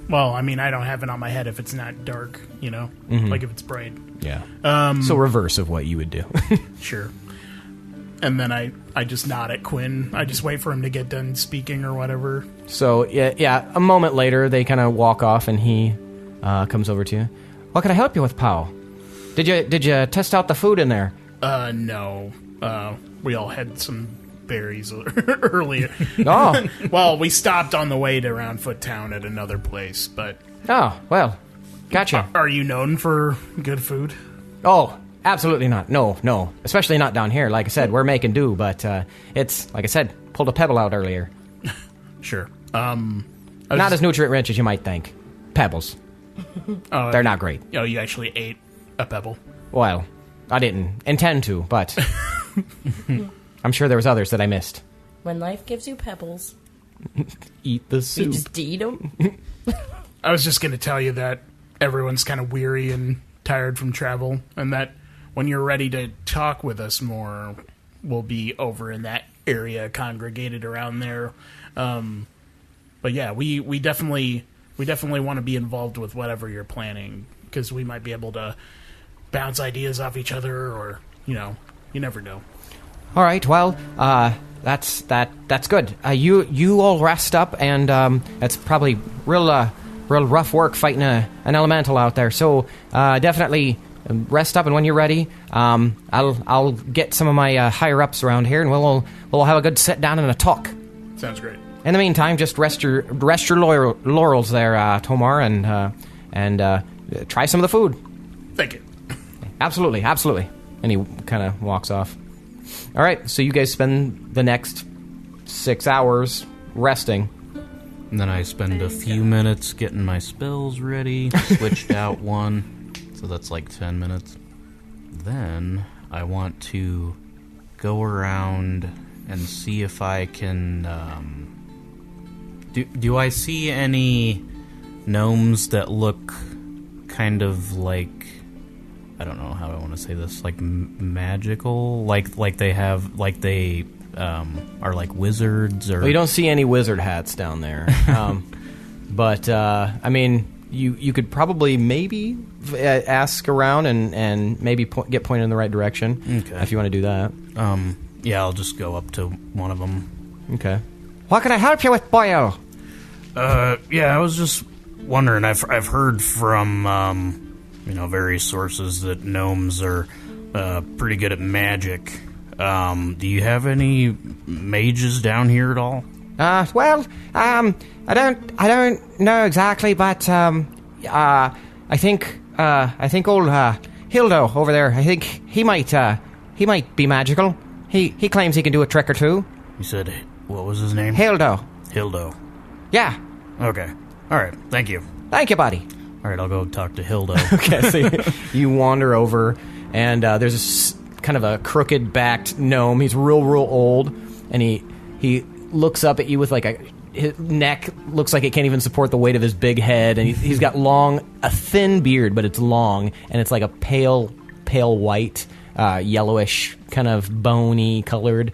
Well, I mean, I don't have it on my head if it's not dark, like if it's bright. Yeah. So reverse of what you would do. Sure. And then I just nod at Quinn. I just wait for him to get done speaking or whatever. So, yeah. A moment later, they kind of walk off, and he comes over to you. What can I help you with, pal? Did you test out the food in there? No. We all had some berries earlier. Oh. Well, we stopped on the way to Roundfoot Town at another place, but... Oh, well, gotcha. Are you known for good food? Oh, absolutely not. No. Especially not down here. Like I said, we're making do, but it's, like I said, pulled a pebble out earlier. Sure. Not as nutrient-rich as you might think. Pebbles. They're not great. Oh, you actually ate a pebble? Well, I didn't intend to, but I'm sure there was others that I missed. When life gives you pebbles, Eat the soup. you just eat them. I was just going to tell you that everyone's kind of weary and tired from travel, and that when you're ready to talk with us more, we'll be over in that area, congregated around there. But yeah, we definitely want to be involved with whatever you're planning, because we might be able to bounce ideas off each other, or you never know. All right, well, that's good. You all rest up, and it's probably real rough work fighting an elemental out there. So definitely rest up, and when you're ready, I'll get some of my higher ups around here, and we'll have a good sit down and a talk. Sounds great. In the meantime, just rest your laurels there, Tomar, and try some of the food. Thank you. Absolutely. And he kind of walks off. All right, so you guys spend the next 6 hours resting. And then I spend a few minutes getting my spells ready, switched out one, so that's like 10 minutes. Then I want to go around and see if I can... Do I see any gnomes that look kind of like... I don't know how I want to say this, like magical, like they have, like they are like wizards, or well, you don't see any wizard hats down there, but I mean, you could probably maybe ask around and maybe get pointed in the right direction. Okay. If you want to do that. Yeah, I'll just go up to one of them. Okay. What can I help you with, Boyle? Yeah, I was just wondering. I've heard from various sources that gnomes are pretty good at magic. Do you have any mages down here at all? Well, I don't know exactly, but I think old Hildo over there, I think he might be magical. He claims he can do a trick or two. You said, what was his name? Hildo. Yeah. Okay. All right. Thank you. Thank you, buddy. All right, I'll go talk to Hildo. Okay, so you wander over, and there's this kind of a crooked-backed gnome. He's real old, and he looks up at you with his neck looks like it can't even support the weight of his big head, and he's got a thin beard, but it's long, and it's like a pale white, yellowish, kind of bony colored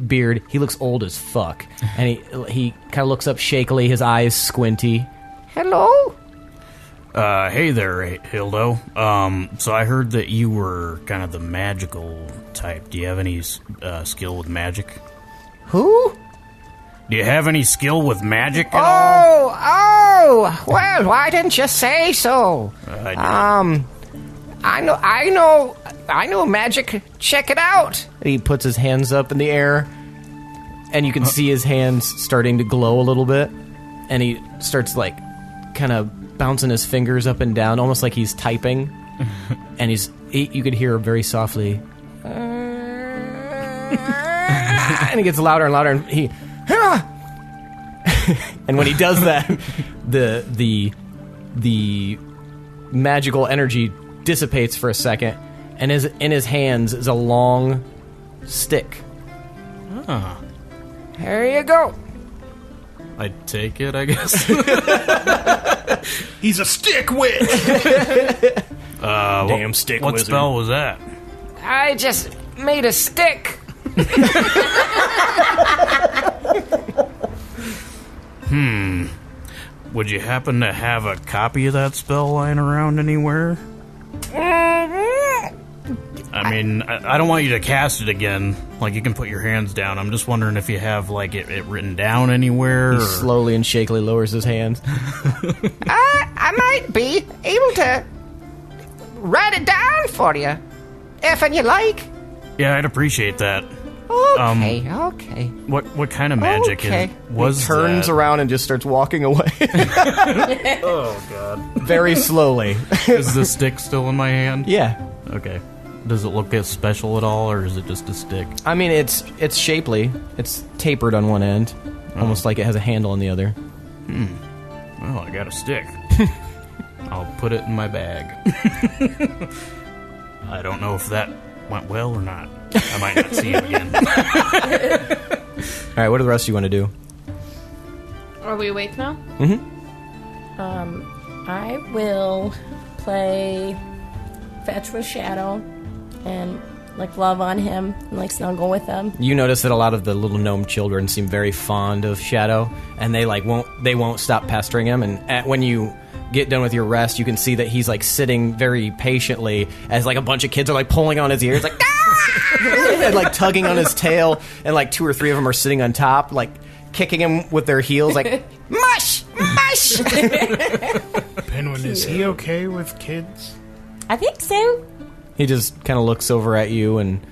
beard. He looks old as fuck, and he kind of looks up shakily, his eyes squinty. Hello? Hey there, Hildo. So I heard that you were kind of the magical type. Do you have any skill with magic? Who? Do you have any skill with magic at all? Oh! Well, why didn't you say so? I I know I know magic. Check it out. And he puts his hands up in the air, and you can see his hands starting to glow a little bit. And he starts, like, kind of bouncing his fingers up and down, almost like he's typing. And you could hear very softly. And it gets louder and louder, and he... And when he does that, the magical energy dissipates for a second, and in his hands is a long stick. Ah. Here you go. I take it, I guess. He's a stick witch! Damn stick what wizard. spell was that? I just made a stick. Would you happen to have a copy of that spell lying around anywhere? I mean, I don't want you to cast it again. Like, you can put your hands down. I'm just wondering if you have, like, it written down anywhere. He slowly and shakily lowers his hands. I might be able to write it down for you, if you like. Yeah, I'd appreciate that. Okay. What kind of magic was he turns that? around and just starts walking away. Oh, God. Very slowly. Is the stick still in my hand? Yeah. Okay. Does it look as special at all, or is it just a stick? I mean, it's shapely. It's tapered on one end, almost like it has a handle on the other. Well, I got a stick. I'll put it in my bag. I don't know if that went well or not. I might not see him again. All right, what do the rest of you want to do? Are we awake now? I will play fetch with Shadow and like love on him and like snuggle with him. You notice that a lot of the little gnome children seem very fond of Shadow, and they won't stop pestering him. And when you get done with your rest, you can see that he's like sitting very patiently as like a bunch of kids are like pulling on his ears, like and like tugging on his tail, and like 2 or 3 of them are sitting on top, like kicking him with their heels, like mush. Pinwin, is he okay with kids? I think so. He just kind of looks over at you and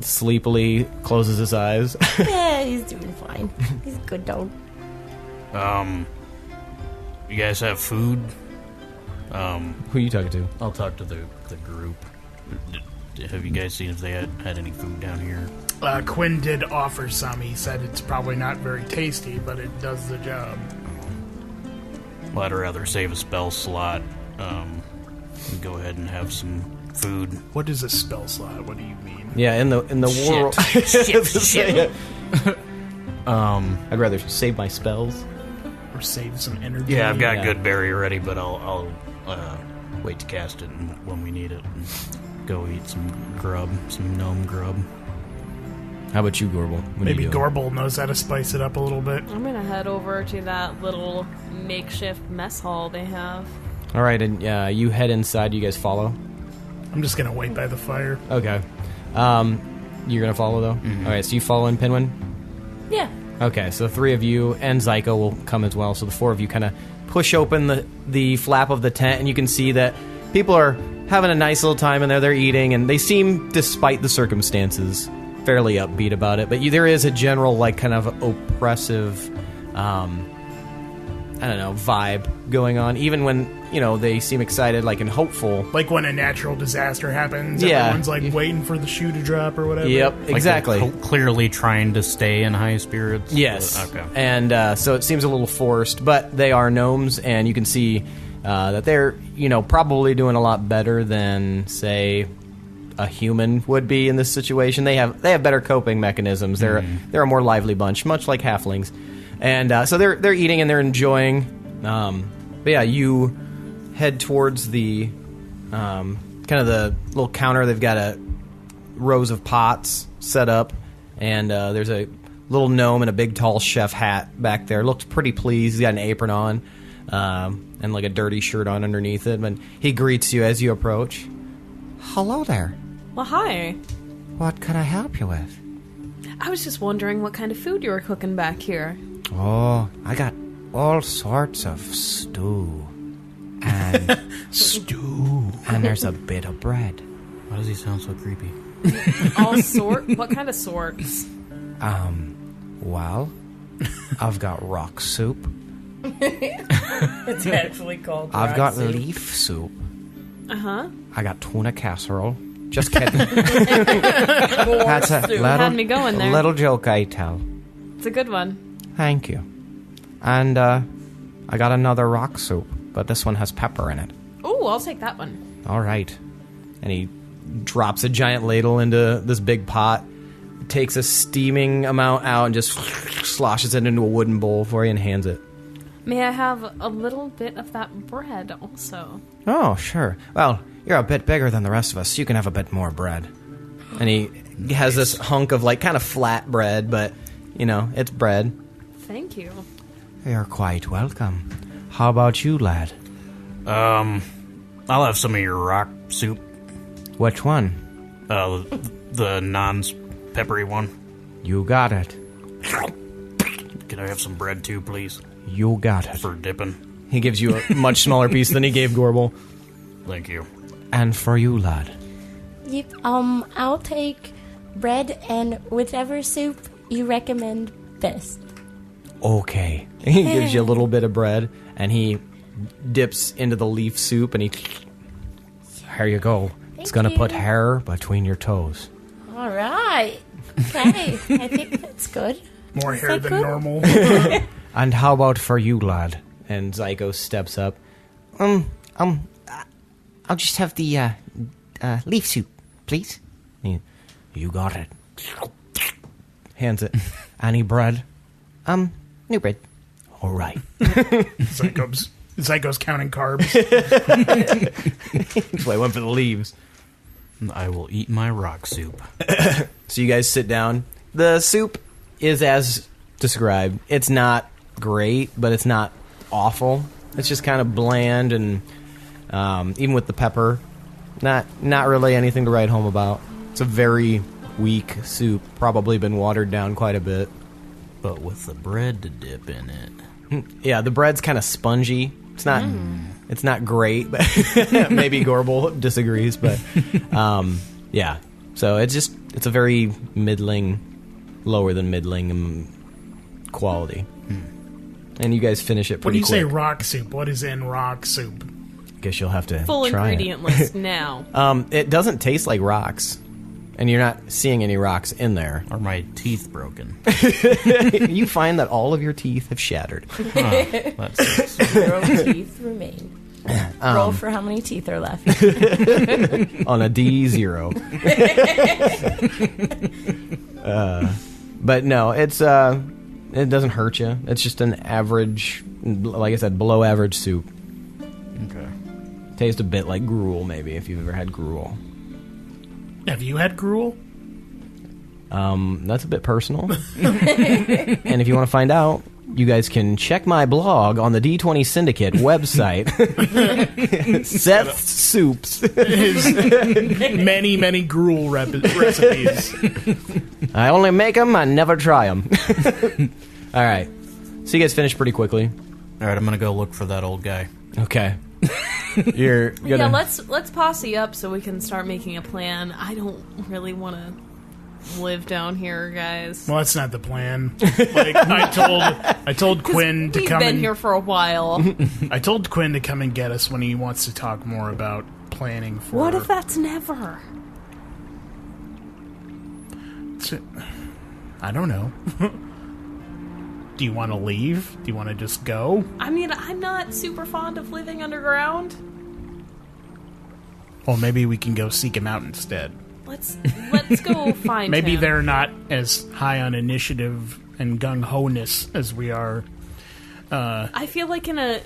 sleepily closes his eyes. Yeah, he's doing fine. He's a good dog. You guys have food? Who are you talking to? I'll talk to the group. Have you guys seen if they had any food down here? Quinn did offer some. He said it's probably not very tasty, but it does the job. Well, I'd rather save a spell slot. And go ahead and have some food. What is a spell slot? What do you mean? Yeah, in the world. Shit. I'd rather save my spells. Or save some energy? Yeah, I've got Yeah. good berry ready, but I'll wait to cast it when we need it. And go eat some grub, some gnome grub. How about you, Gorbel? What Maybe are you doing? Gorbel knows how to spice it up a little bit. I'm gonna head over to that little makeshift mess hall they have. All right, and you head inside. You guys follow? I'm just gonna wait by the fire. Okay. You're going to follow, though? All right, so you follow in Pinwin? Yeah. Okay, so 3 of you and Zyko will come as well. So the 4 of you kind of push open the flap of the tent, and you can see that people are having a nice little time in there. They're eating, and they seem, despite the circumstances, fairly upbeat about it. But there is a general, like, kind of oppressive, vibe going on. Even when, they seem excited, like, and hopeful. Like when a natural disaster happens, Yeah. everyone's like waiting for the shoe to drop or whatever. Yep, Like exactly. they're clearly trying to stay in high spirits. Yes. Okay. And so it seems a little forced, but they are gnomes, and you can see that they're, probably doing a lot better than, say, a human would be in this situation. They have better coping mechanisms. They're a more lively bunch, much like halflings. And so they're eating and they're enjoying. But yeah, you head towards the kind of the little counter. They've got rows of pots set up, and there's a little gnome in a big tall chef hat back there. Looks pretty pleased. He's got an apron on and like a dirty shirt on underneath it. And he greets you as you approach. Hello there. Well, hi. What can I help you with? I was just wondering what kind of food you were cooking back here. Oh, I got all sorts of stew. And Stew. and there's a bit of bread. Why does he sound so creepy? All sort? What kind of sorts? Well, I've got rock soup. It's actually called I've got soup. leaf soup. Uh-huh. I got tuna casserole. Just kidding. More That's a soup. Had me going there. little joke I tell. It's a good one. Thank you. And I got another rock soup, but this one has pepper in it. Oh, I'll take that one. All right. And he drops a giant ladle into this big pot, takes a steaming amount out, and just sloshes it into a wooden bowl for you and hands it. May I have a little bit of that bread also? Oh, sure. Well, you're a bit bigger than the rest of us, so you can have a bit more bread. And he has this hunk of, like, kind of flat bread, but, you know, it's bread. Thank you. You're quite welcome. How about you, lad? I'll have some of your rock soup. Which one? The non-peppery one. You got it. Can I have some bread too, please? You got it. For dipping. He gives you a much smaller piece than he gave Gorbel. Thank you. And for you, lad? Yep, I'll take bread and whichever soup you recommend best. Okay. He gives you a little bit of bread, and he dips into the leaf soup, and he... Here you go. It's gonna you. put hair between your toes. All right. Okay, I think that's good. More Is hair that than good? normal. And how about for you, lad? And Zyko steps up. I'll just have the, leaf soup, please. You got it. Hands it. Any bread? New bread. All right. Zyko's counting carbs. So I went for the leaves. I will eat my rock soup. So you guys sit down. The soup is as described. It's not great, but it's not awful. It's just kind of bland, and even with the pepper, not really anything to write home about. It's a very weak soup, probably been watered down quite a bit. But with the bread to dip in it. Yeah, the bread's kind of spongy. It's not great, but maybe Gorbel disagrees, but yeah. So it's a very middling, lower than middling quality. And you guys finish it When pretty you quick. say rock soup, what is in rock soup? Guess you'll have to Full try ingredient list now. it. It doesn't taste like rocks, and you're not seeing any rocks in there. Are my teeth broken? You find that all of your teeth have shattered. That's 0 teeth remain. Roll for how many teeth are left. On a D0. But no, it doesn't hurt you. It's just an average, like I said, below average soup. okay. Tastes a bit like gruel, maybe, if you've ever had gruel. Have you had gruel? That's a bit personal. And if you want to find out, you guys can check my blog on the D20 Syndicate website. Seth's Soups. His many gruel recipes. I only make them, I never try them. All right. So you guys finish pretty quickly. All right, I'm gonna go look for that old guy. Okay. You're gonna... Yeah, let's posse up so we can start making a plan. I don't really want to live down here, guys. Well, that's not the plan. Like I told Quinn to We've come been and here for a while. I told Quinn to come and get us when he wants to talk more about planning for. What if that's never? I don't know. Do you want to leave? Do you want to just go? I mean, I'm not super fond of living underground. Well, maybe we can go seek him out instead. Let's go find Maybe him. they're not as high on initiative and gung-ho-ness as we are. I feel like in a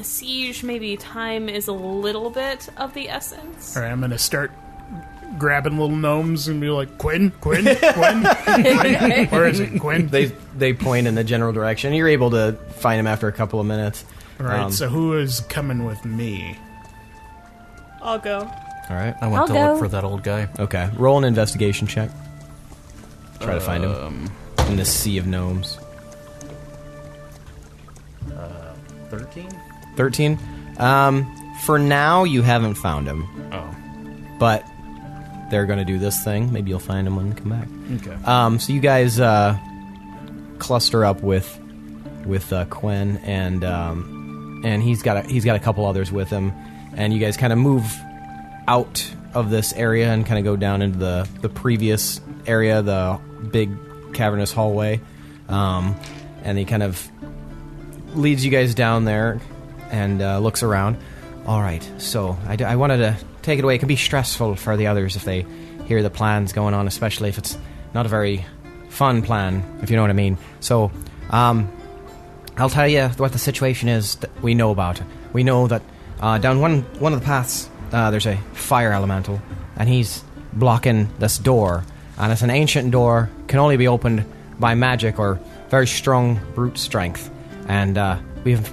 siege, maybe time is a little bit of the essence. All right, I'm going to start grabbing little gnomes and be like, Quinn? Quinn? Where is it, Quinn? They point in the general direction. You're able to find him after a couple of minutes. All right, so who is coming with me? I'll go. All right. I went I'll to go. look for that old guy. Okay. Roll an investigation check. Try to find him in this sea of gnomes. 13? 13. For now, you haven't found him. Oh. But they're going to do this thing. Maybe you'll find them when they come back. Okay. So you guys cluster up with Quinn, and he's got a couple others with him, and you guys kind of move out of this area and kind of go down into the previous area, the big cavernous hallway, and he kind of leads you guys down there and looks around. All right, so I wanted to take it away. It can be stressful for the others if they hear the plans going on, especially if it's not a very fun plan, if you know what I mean. So I'll tell you what the situation is that we know about. We know that down one of the paths there's a fire elemental, and he's blocking this door, and it's an ancient door, can only be opened by magic or very strong brute strength, and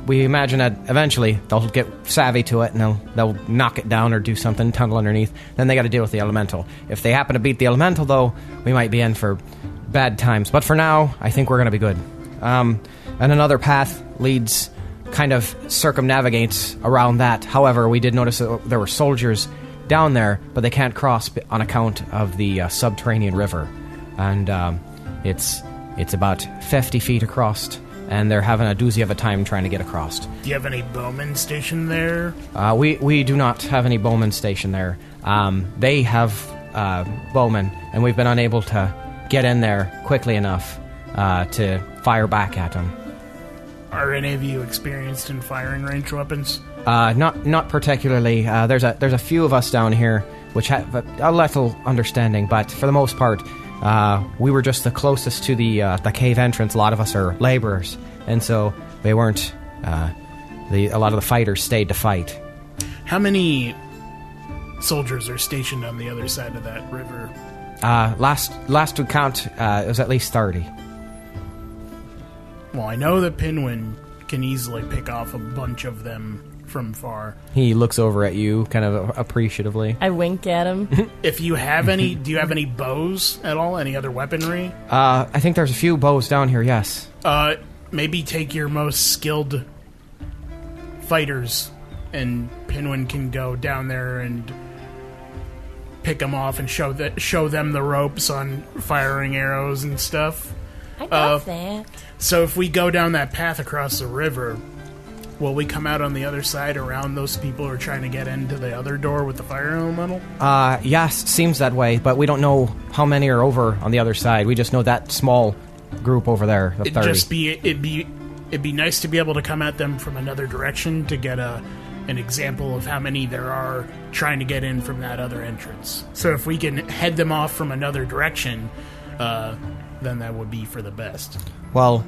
we imagine that eventually they'll get savvy to it and they'll knock it down or do something, tunnel underneath. Then they got to deal with the elemental. If they happen to beat the elemental, though, we might be in for bad times. But for now, I think we're going to be good. And another path leads, kind of circumnavigates around that. However, we did notice that there were soldiers down there, but they can't cross on account of the subterranean river. And it's about 50 feet across, and they're having a doozy of a time trying to get across. Do you have any bowmen stationed there? We do not have any bowmen stationed there. They have bowmen, and we've been unable to get in there quickly enough to fire back at them. Are any of you experienced in firing ranged weapons? Not particularly. There's a few of us down here which have a little understanding, but for the most part, we were just the closest to the cave entrance. A lot of us are laborers, and so they weren't. A lot of the fighters stayed to fight. How many soldiers are stationed on the other side of that river? Last to count, it was at least 30. Well, I know that Pinwin can easily pick off a bunch of them from far. He looks over at you, kind of appreciatively. I wink at him. If you have any, do you have any bows at all? Any other weaponry? I think there's a few bows down here, yes. Maybe take your most skilled fighters, and Pinwin can go down there and pick them off and show them the ropes on firing arrows and stuff. I got that. So if we go down that path across the river, will we come out on the other side around those people who are trying to get into the other door with the fire elemental? Yes, seems that way, but we don't know how many are over on the other side. We just know that small group over there, the 30. It'd be nice to be able to come at them from another direction to get an example of how many there are trying to get in from that other entrance. So if we can head them off from another direction, then that would be for the best. Well,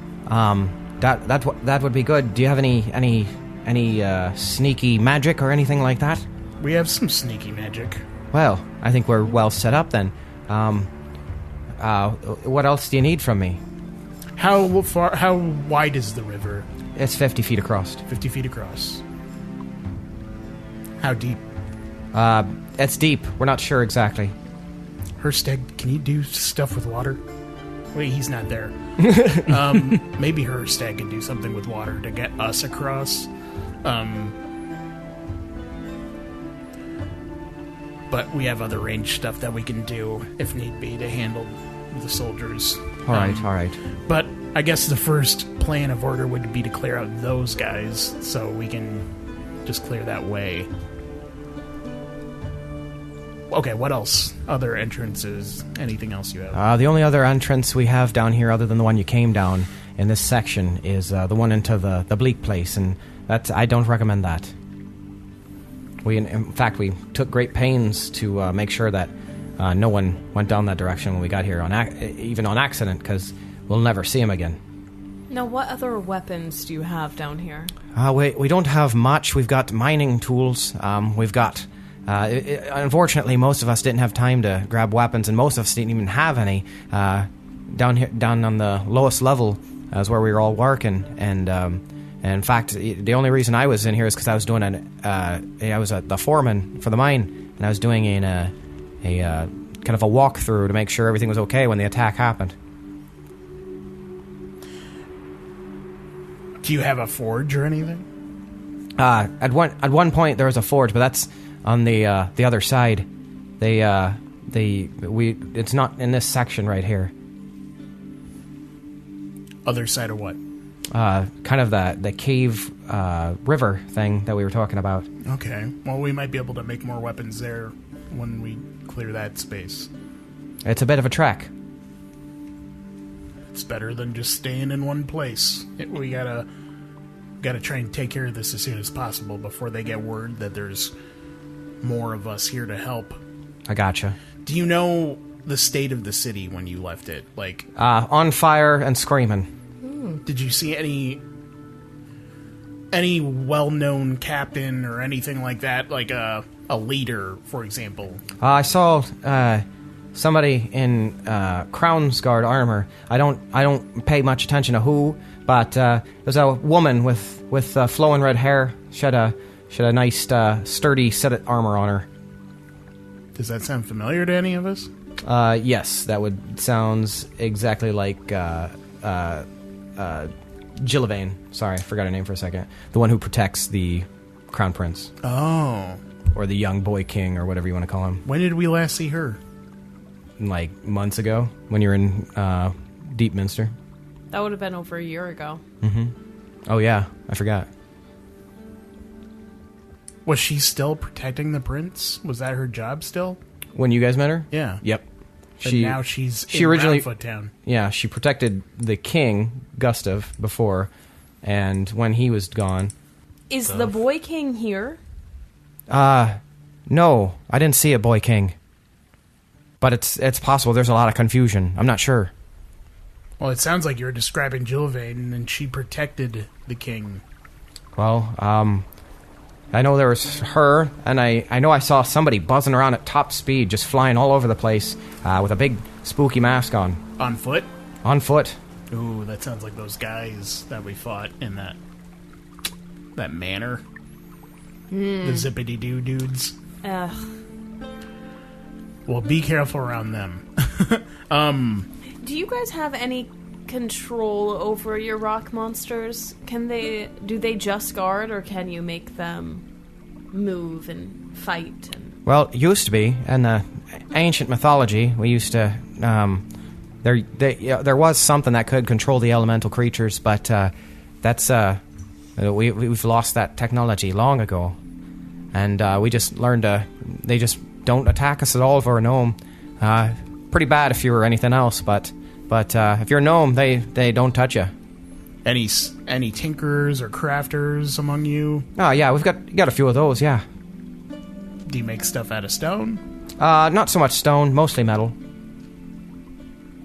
that would be good. Do you have any sneaky magic or anything like that? We have some sneaky magic. Well, I think we're well set up then. What else do you need from me? How wide is the river? It's 50 feet across. 50 feet across. How deep? It's deep. We're not sure exactly. Hirstag, can you do stuff with water? Wait, he's not there. Maybe Hirstag can do something with water to get us across. But we have other range stuff that we can do, if need be, to handle the soldiers. All right. But I guess the first plan of order would be to clear out those guys, so we can just clear that way. Okay, what else? Other entrances? Anything else you have? The only other entrance we have down here, other than the one you came down in this section, is the one into the bleak place, and I don't recommend that. In fact, we took great pains to make sure that no one went down that direction when we got here, even on accident, because we'll never see him again. Now, what other weapons do you have down here? We don't have much. We've got mining tools. We've got... unfortunately, most of us didn't have time to grab weapons, and most of us didn't even have any. Down on the lowest level is where we were all working, and in fact, the only reason I was in here is because I was doing I was the foreman for the mine, and I was doing a kind of a walkthrough to make sure everything was okay when the attack happened. Do you have a forge or anything? At one point there was a forge, but that's on the other side. They It's not in this section right here. Other side of what? Kind of the cave river thing that we were talking about. Okay. Well, we might be able to make more weapons there when we clear that space. It's a bit of a trek. It's better than just staying in one place. We gotta try and take care of this as soon as possible before they get word that there's more of us here to help. I gotcha. Do you know the state of the city when you left it? Like, on fire and screaming. did you see any well-known captain or anything like that? Like a leader, for example? I saw somebody in Crown's Guard armor. I don't pay much attention to who, but there's a woman with flowing red hair. She had a nice sturdy set of armor on her. Does that sound familiar to any of us? Yes, that sounds exactly like Gillivain. Sorry, I forgot her name for a second. The one who protects the Crown Prince. Oh. Or the young boy king, or whatever you want to call him. When did we last see her? Like months ago, when you were in Deepminster. That would have been over a year ago. Mm-hmm. Oh yeah, I forgot. Was she still protecting the prince? Was that her job still? When you guys met her? Yeah. Yep. And now she's in originally Roundfoot Town. Yeah, she protected the king, Gustav, before, and when he was gone. Is the boy king here? No, I didn't see a boy king. But it's possible. There's a lot of confusion. I'm not sure. Well, it sounds like you're describing Gillivain, and she protected the king. Well, I know there was her, and I know I saw somebody buzzing around at top speed, just flying all over the place, with a big spooky mask on. On foot? On foot. Ooh, that sounds like those guys that we fought in that manor. The zippity-doo dudes. Ugh. Well, be careful around them. Do you guys have any control over your rock monsters? Do they just guard, or can you make them move and fight? Well, it used to be in the ancient mythology. We used to there was something that could control the elemental creatures, but we've lost that technology long ago, and we just learned they just don't attack us at all if we're a gnome. Pretty bad if you were anything else, but if you're a gnome, they don't touch you. Any tinkerers or crafters among you? Oh yeah, we've got a few of those. Yeah. Do you make stuff out of stone? Not so much stone, mostly metal.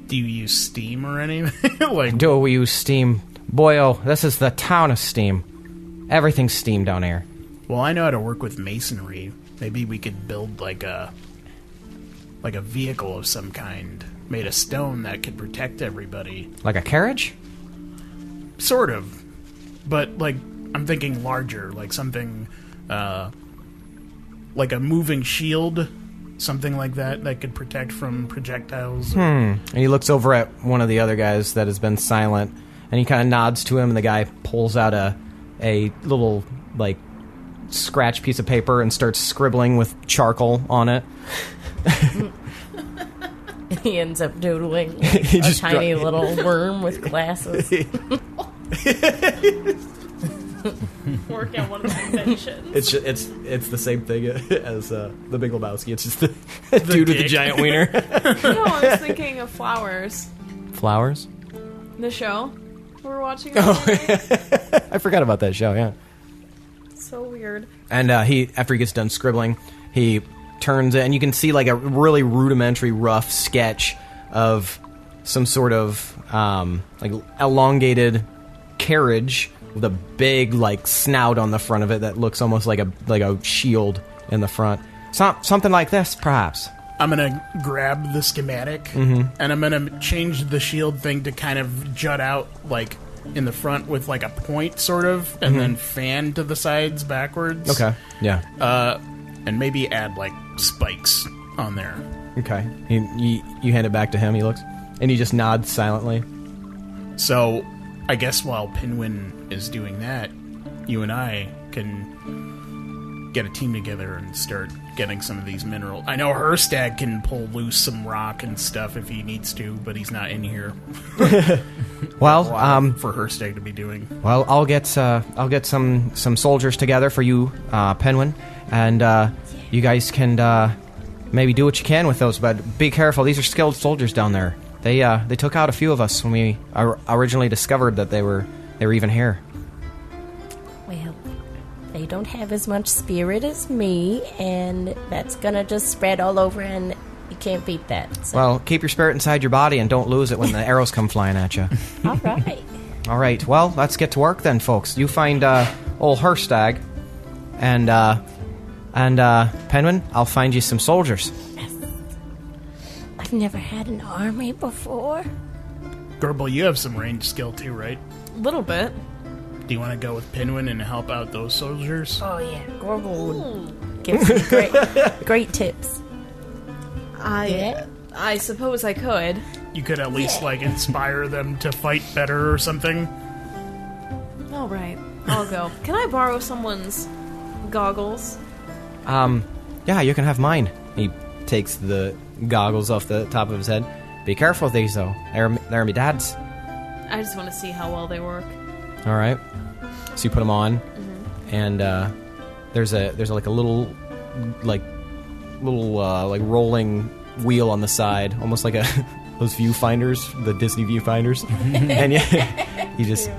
Do you use steam or anything? Do we use steam? Boy, oh, this is the town of steam. Everything's steam down here. Well, I know how to work with masonry. Maybe we could build like a vehicle of some kind made of stone that could protect everybody. Like a carriage? Sort of. But, like, I'm thinking larger, like something, like a moving shield, something like that could protect from projectiles. And he looks over at one of the other guys that has been silent, and he kind of nods to him, and the guy pulls out a little, like, scratch piece of paper and starts scribbling with charcoal on it. He ends up doodling like a tiny little worm with glasses. Work out one of the inventions. It's the same thing as the Big Lebowski. It's just the dude with the giant wiener. No, I was thinking of Flowers. Flowers? The show we're watching. I forgot about that show. Yeah. So weird. And after he gets done scribbling, he turns it, and you can see like a really rudimentary, rough sketch of some sort of like elongated carriage with a big like snout on the front of it that looks almost like a shield in the front. Something like this, perhaps. I'm gonna grab the schematic, and I'm gonna change the shield thing to kind of jut out like in the front with like a point, sort of, and then fan to the sides backwards. Okay. Yeah. And maybe add like spikes on there. Okay. You hand it back to him. He looks, and he just nods silently. So, I guess while Pinwin is doing that, you and I can get a team together and start getting some of these minerals. I know Hirstag can pull loose some rock and stuff if he needs to, but he's not in here. Well, for Hirstag to be doing. Well, I'll get some soldiers together for you, Pinwin, and you guys can maybe do what you can with those. But be careful; these are skilled soldiers down there. They took out a few of us when we originally discovered that they were even here. Well, they don't have as much spirit as me, and that's gonna just spread all over, and you can't beat that. So. Well, keep your spirit inside your body and don't lose it when the arrows come flying at you. All right. All right. Well, let's get to work then, folks. You find old Hirstag, and Pinwin, I'll find you some soldiers. Yes. I've never had an army before. Gorbel, you have some range skill too, right? A little bit. Do you want to go with Pinwin and help out those soldiers? Oh yeah, Gorbel would give some great tips. I suppose I could. You could at least inspire them to fight better or something. All right, I'll go. Can I borrow someone's goggles? Yeah, you can have mine. He takes the goggles off the top of his head. Be careful with these, though. They're my dad's. I just want to see how well they work. All right. So you put them on, and there's a little rolling wheel on the side, almost like those viewfinders, the Disney viewfinders, and you just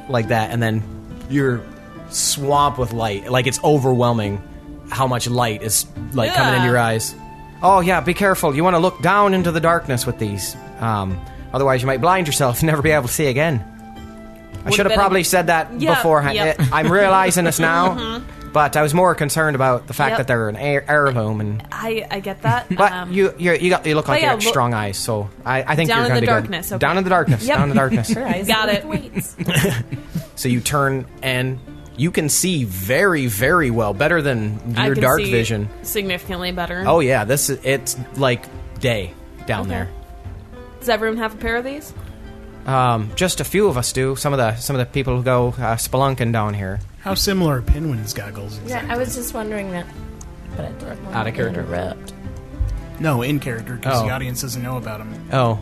like that, and then you're swamped with light. Like, it's overwhelming how much light is coming into your eyes. Oh yeah, be careful. You want to look down into the darkness with these. Otherwise, you might blind yourself and never be able to see again. I should have probably said that beforehand. Yep. I'm realizing this now, but I was more concerned about the fact that they're an heirloom. And I get that. but you look like you have strong eyes, so I think you're going to be darkness, good. okay. Down in the darkness. Yep. Down in the darkness. Got it. Weights. So you turn and you can see very, very well, better than I your can dark see vision. significantly better. Oh yeah, it's like day down there. Does everyone have a pair of these? Just a few of us do. Some of the people who go spelunking down here. How similar are Pinwin's goggles? Yeah, Exactly? I was just wondering that, but I don't want Out of to character. interrupt. No, in character, because Oh. the audience doesn't know about them. Oh,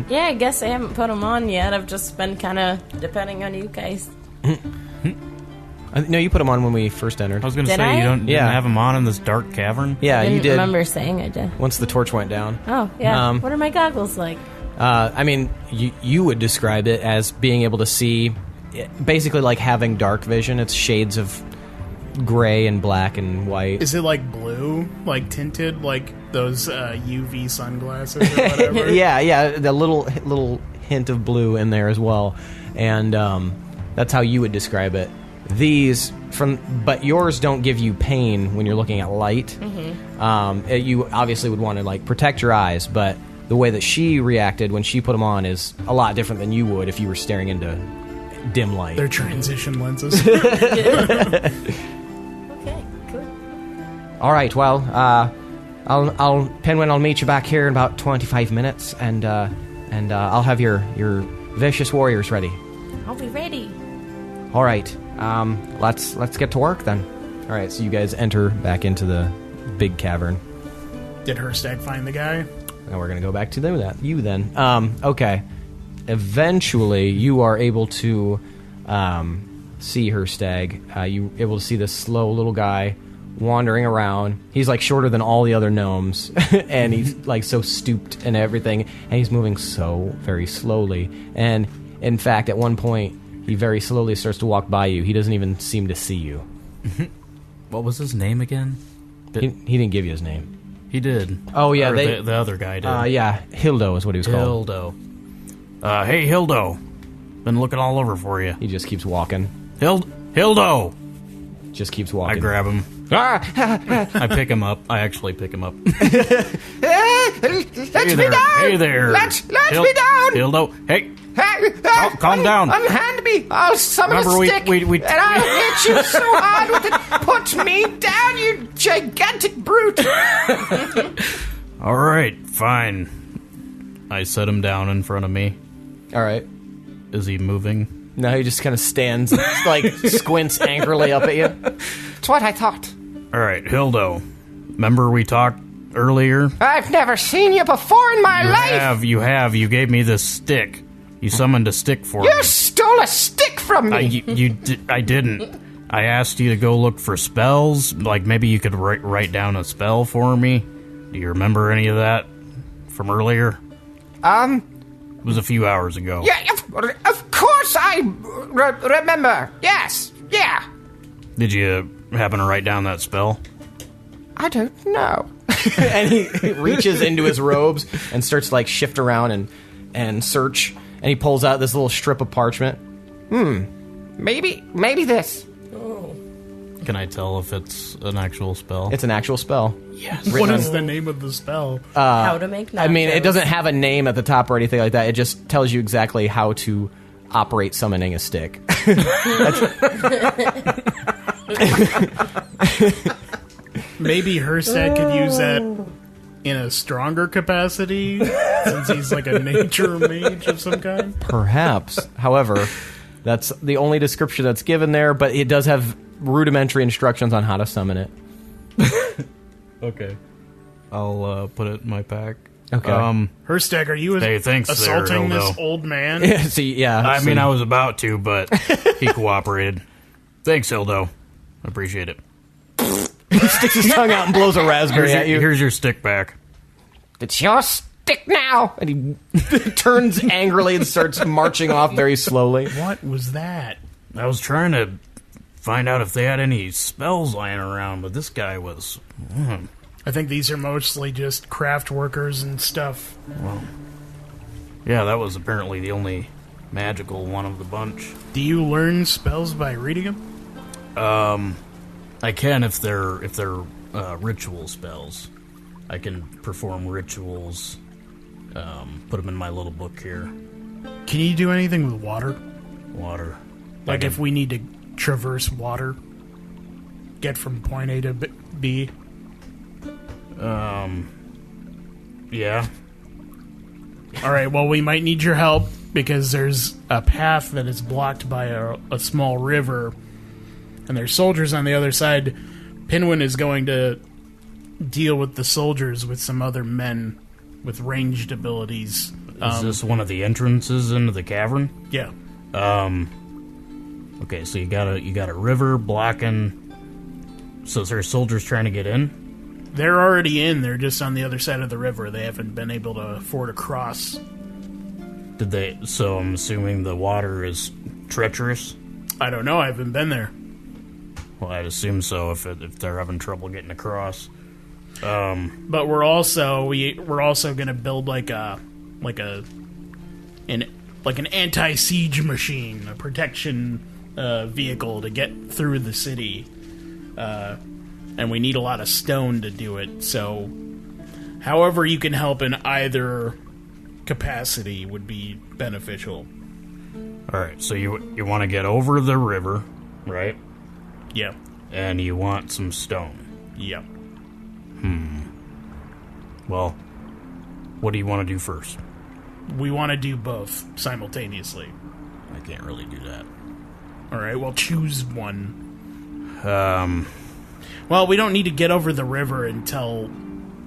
Yeah, I guess I haven't put them on yet. I've just been kind of depending on you guys. no, you put them on when we first entered. I was going to Did say, I? you didn't Yeah. have them on in this dark cavern? Yeah, I you didn't did. remember saying I did. Once the torch went down. Oh, yeah. Um, What are my goggles like? I mean, you would describe it as being able to see, basically like having dark vision. It's shades of gray and black and white. Is it like blue, like tinted, like those UV sunglasses or whatever? Yeah, the little hint of blue in there as well, and that's how you would describe it. But yours don't give you pain when you're looking at light. You obviously would want to protect your eyes, but the way that she reacted when she put them on is a lot different than you would if you were staring into dim light. They're transition lenses. Okay, cool. All right, well, Pinwin, I'll meet you back here in about 25 minutes, and I'll have your vicious warriors ready. I'll be ready. All right, let's get to work then. All right, so you guys enter back into the big cavern. Did Hirstag find the guy? Now we're gonna go back to you then. Okay. Eventually, you are able to see Hirstag. You able to see this slow little guy wandering around. He's shorter than all the other gnomes, and he's so stooped and everything, and he's moving so very slowly. And in fact, at one point, he very slowly starts to walk by you. He doesn't even seem to see you. What was his name again? He didn't give you his name. He did. Oh, yeah, Or the other guy did. Yeah, Hildo is what he was called. Hildo. Hey, Hildo. Been looking all over for you. He just keeps walking. Hildo! Just keeps I walking. grab him. I pick him up. I actually pick him up. Let's Hey there. Hey there. Let's be down. Hildo. Hey. Hey, Calm down. Unhand me. I'll summon Remember, a stick, we- and I'll hit you so hard with it. Put me down, you gigantic brute. All right, fine. I set him down in front of me. All right. Is he moving? Now he just kind of stands, squints angrily up at you. That's what I thought. All right, Hildo. Remember we talked earlier? I've never seen you before in my life! You have. You gave me this stick. You summoned a stick for me. You stole a stick from me! I didn't. I asked you to go look for spells. Like, maybe you could write down a spell for me. Do you remember any of that from earlier? It was a few hours ago. Yeah, of course I remember. Yes, yeah. Did you happen to write down that spell? I don't know. And he reaches into his robes and starts to, like, shift around and search. And he pulls out this little strip of parchment. Maybe this. Can I tell if it's an actual spell? It's an actual spell. Yes. What is the name of the spell? How to make nachos. I mean, it doesn't have a name at the top or anything like that. It just tells you exactly how to operate summoning a stick. Maybe Hirstag could use that in a stronger capacity, since he's like a nature mage of some kind. Perhaps. However, that's the only description that's given there, but it does have rudimentary instructions on how to summon it. Okay. I'll put it in my pack. Okay. Hirstag, are you thanks assaulting there, this old man? See, yeah. I mean, I was about to, but he cooperated. Thanks, Hildo. I appreciate it. He sticks his tongue out and blows a raspberry at you. Here's your stick back. It's your stick now! And he turns angrily and starts marching off very slowly. What was that? I was trying to find out if they had any spells lying around, but this guy was... I think these are mostly just craft workers and stuff. Well, yeah, that was apparently the only magical one of the bunch. Do you learn spells by reading them? I can if they're ritual spells. I can perform rituals. Put them in my little book here. Can you do anything with water? Water. Like if we need to traverse water, get from point A to B. Yeah. All right. Well, we might need your help because there's a path that is blocked by a small river, and there's soldiers on the other side. Pinwin is going to deal with the soldiers with some other men with ranged abilities. Is this one of the entrances into the cavern? Yeah. Okay, so you got a river blocking. So is there soldiers trying to get in? They're already in. They're just on the other side of the river. They haven't been able to afford a cross. Did they? So I'm assuming the water is treacherous. I don't know. I haven't been there. Well, I'd assume so if they're having trouble getting across. But we're also going to build like an anti-siege machine, a protection vehicle to get through the city. And we need a lot of stone to do it. So, however you can help in either capacity would be beneficial. All right. So you want to get over the river, right? Yeah. And you want some stone. Yep. Well, what do you want to do first? We want to do both simultaneously. I can't really do that. All right, well, choose one. Well, we don't need to get over the river until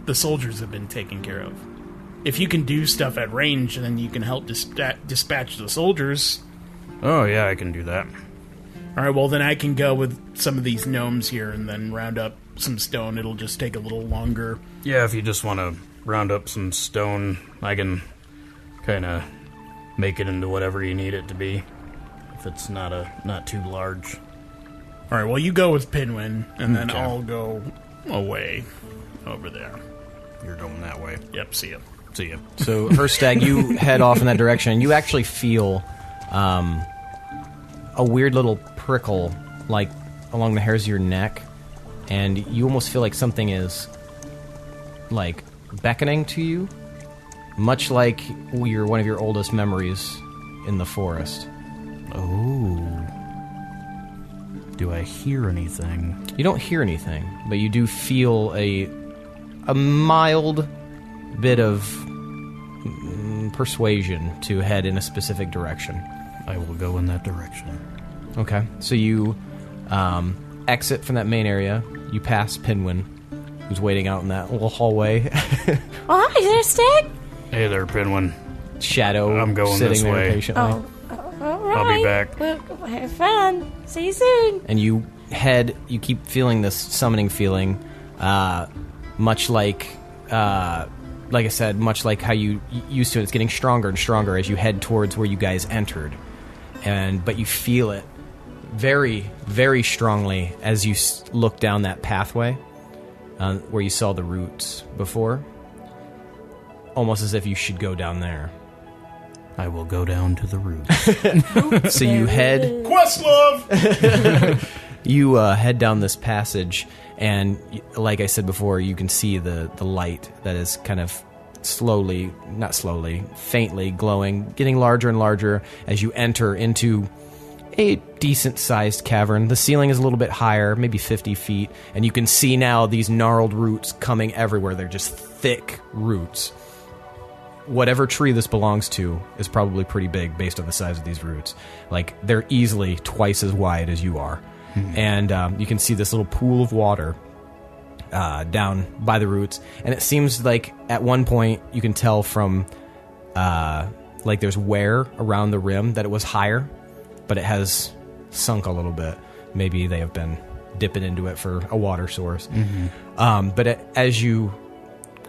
the soldiers have been taken care of. If you can do stuff at range, then you can help dispatch the soldiers. Oh, yeah, I can do that. All right, well, then I can go with some of these gnomes here and then round up some stone. It'll just take a little longer. Yeah, if you just want to round up some stone, I can kind of make it into whatever you need it to be. If it's not too large. All right, well, you go with Pinwin, and then Okay. I'll go away over there. You're going that way. Yep, see ya. See ya. So, Hirstag, you head off in that direction, and you actually feel a weird little prickle, like, along the hairs of your neck, and you almost feel like something is, like, beckoning to you, much like one of your oldest memories in the forest. Oh. Do I hear anything? You don't hear anything, but you do feel a mild bit of persuasion to head in a specific direction. I will go in that direction. Okay, so you exit from that main area, you pass Pinwin, who's waiting out in that little hallway. Oh, hi, Hirstag. Hey there, Pinwin. Shadow I'm going sitting this there way. patiently. All right. I'll be back. Well, have fun. See you soon. And you keep feeling this summoning feeling, much like I said, much like how you used to. It's getting stronger and stronger as you head towards where you guys entered, but you feel it very, very strongly as you look down that pathway where you saw the roots before, almost as if you should go down there. I will go down to the roots. So you head... Questlove! You head down this passage, and like I said before, you can see the light that is kind of faintly glowing, getting larger and larger as you enter into a decent-sized cavern. The ceiling is a little bit higher, maybe 50 feet, and you can see now these gnarled roots coming everywhere. They're just thick roots. Whatever tree this belongs to is probably pretty big based on the size of these roots. Like, they're easily twice as wide as you are. And you can see this little pool of water down by the roots. And it seems like at one point you can tell from, like, there's wear around the rim that it was higher, but it has sunk a little bit. Maybe they have been dipping into it for a water source. But as you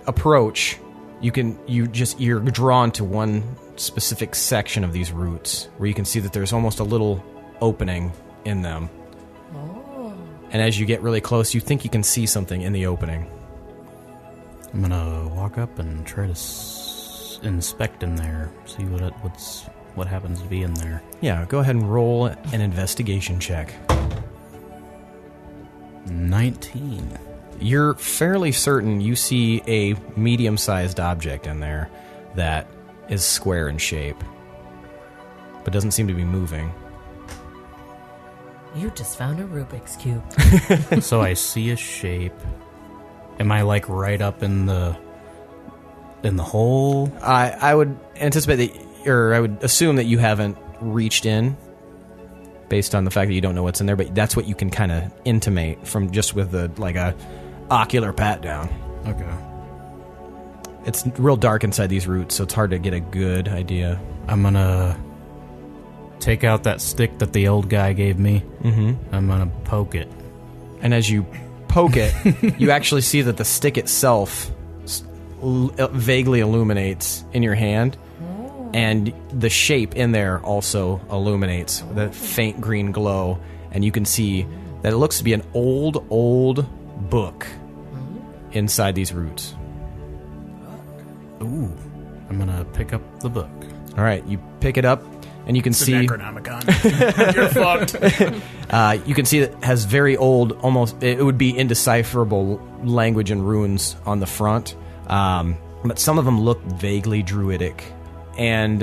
approach... You're drawn to one specific section of these roots where you can see that there's almost a little opening in them. Oh. And as you get really close, you think you can see something in the opening. I'm gonna walk up and try to inspect in there, see what happens to be in there. Yeah, go ahead and roll an investigation check. 19. You're fairly certain you see a medium-sized object in there that is square in shape, but doesn't seem to be moving. You just found a Rubik's Cube. So I see a shape. Am I, like, right up in the hole? I would anticipate that, or I would assume that you haven't reached in, based on the fact that you don't know what's in there, but that's what you can kind of intimate from just with a ocular pat down. Okay. It's real dark inside these roots, so it's hard to get a good idea. I'm gonna take out that stick that the old guy gave me. Mm-hmm. I'm gonna poke it. And as you poke it, you actually see that the stick itself vaguely illuminates in your hand, and the shape in there also illuminates with a faint green glow, and you can see that it looks to be an old book inside these roots. Ooh. I'm gonna pick up the book. All right, you pick it up, and you can It's see... an Necronomicon. You're fucked. You can see that it has very old, almost... It would be indecipherable language and runes on the front, but some of them look vaguely druidic, and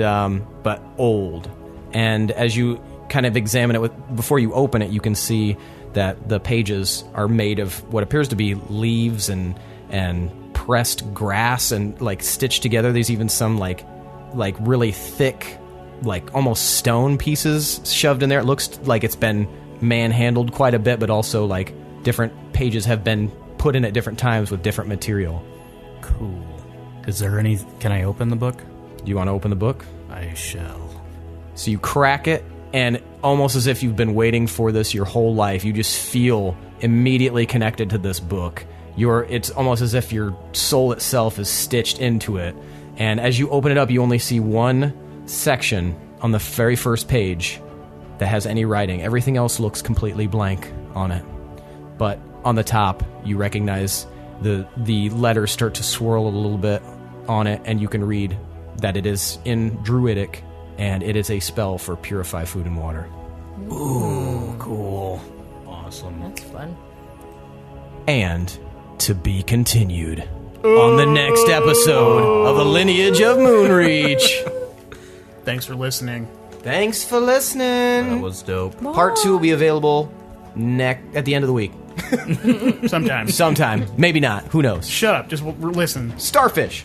but old. And as you kind of examine it, before you open it, you can see that the pages are made of what appears to be leaves and pressed grass and like stitched together. There's even some like really thick, like almost stone pieces shoved in there. It looks like it's been manhandled quite a bit, but also like different pages have been put in at different times with different material. Cool. Is there any... Can I open the book? Do you want to open the book? I shall. So you crack it, and almost as if you've been waiting for this your whole life, you just feel immediately connected to this book. It's almost as if your soul itself is stitched into it. And as you open it up, you only see one section on the very first page that has any writing. Everything else looks completely blank on it. But on the top, you recognize the letters start to swirl a little bit on it, and you can read that it is in Druidic, and it is a spell for purify food and water. Ooh, cool. Awesome. That's fun. And to be continued on the next episode of the Lineage of Moonreach. Thanks for listening. Thanks for listening. That was dope. Part 2 will be available at the end of the week. Sometimes. Sometime. Maybe not. Who knows? Shut up. Just listen. Starfish.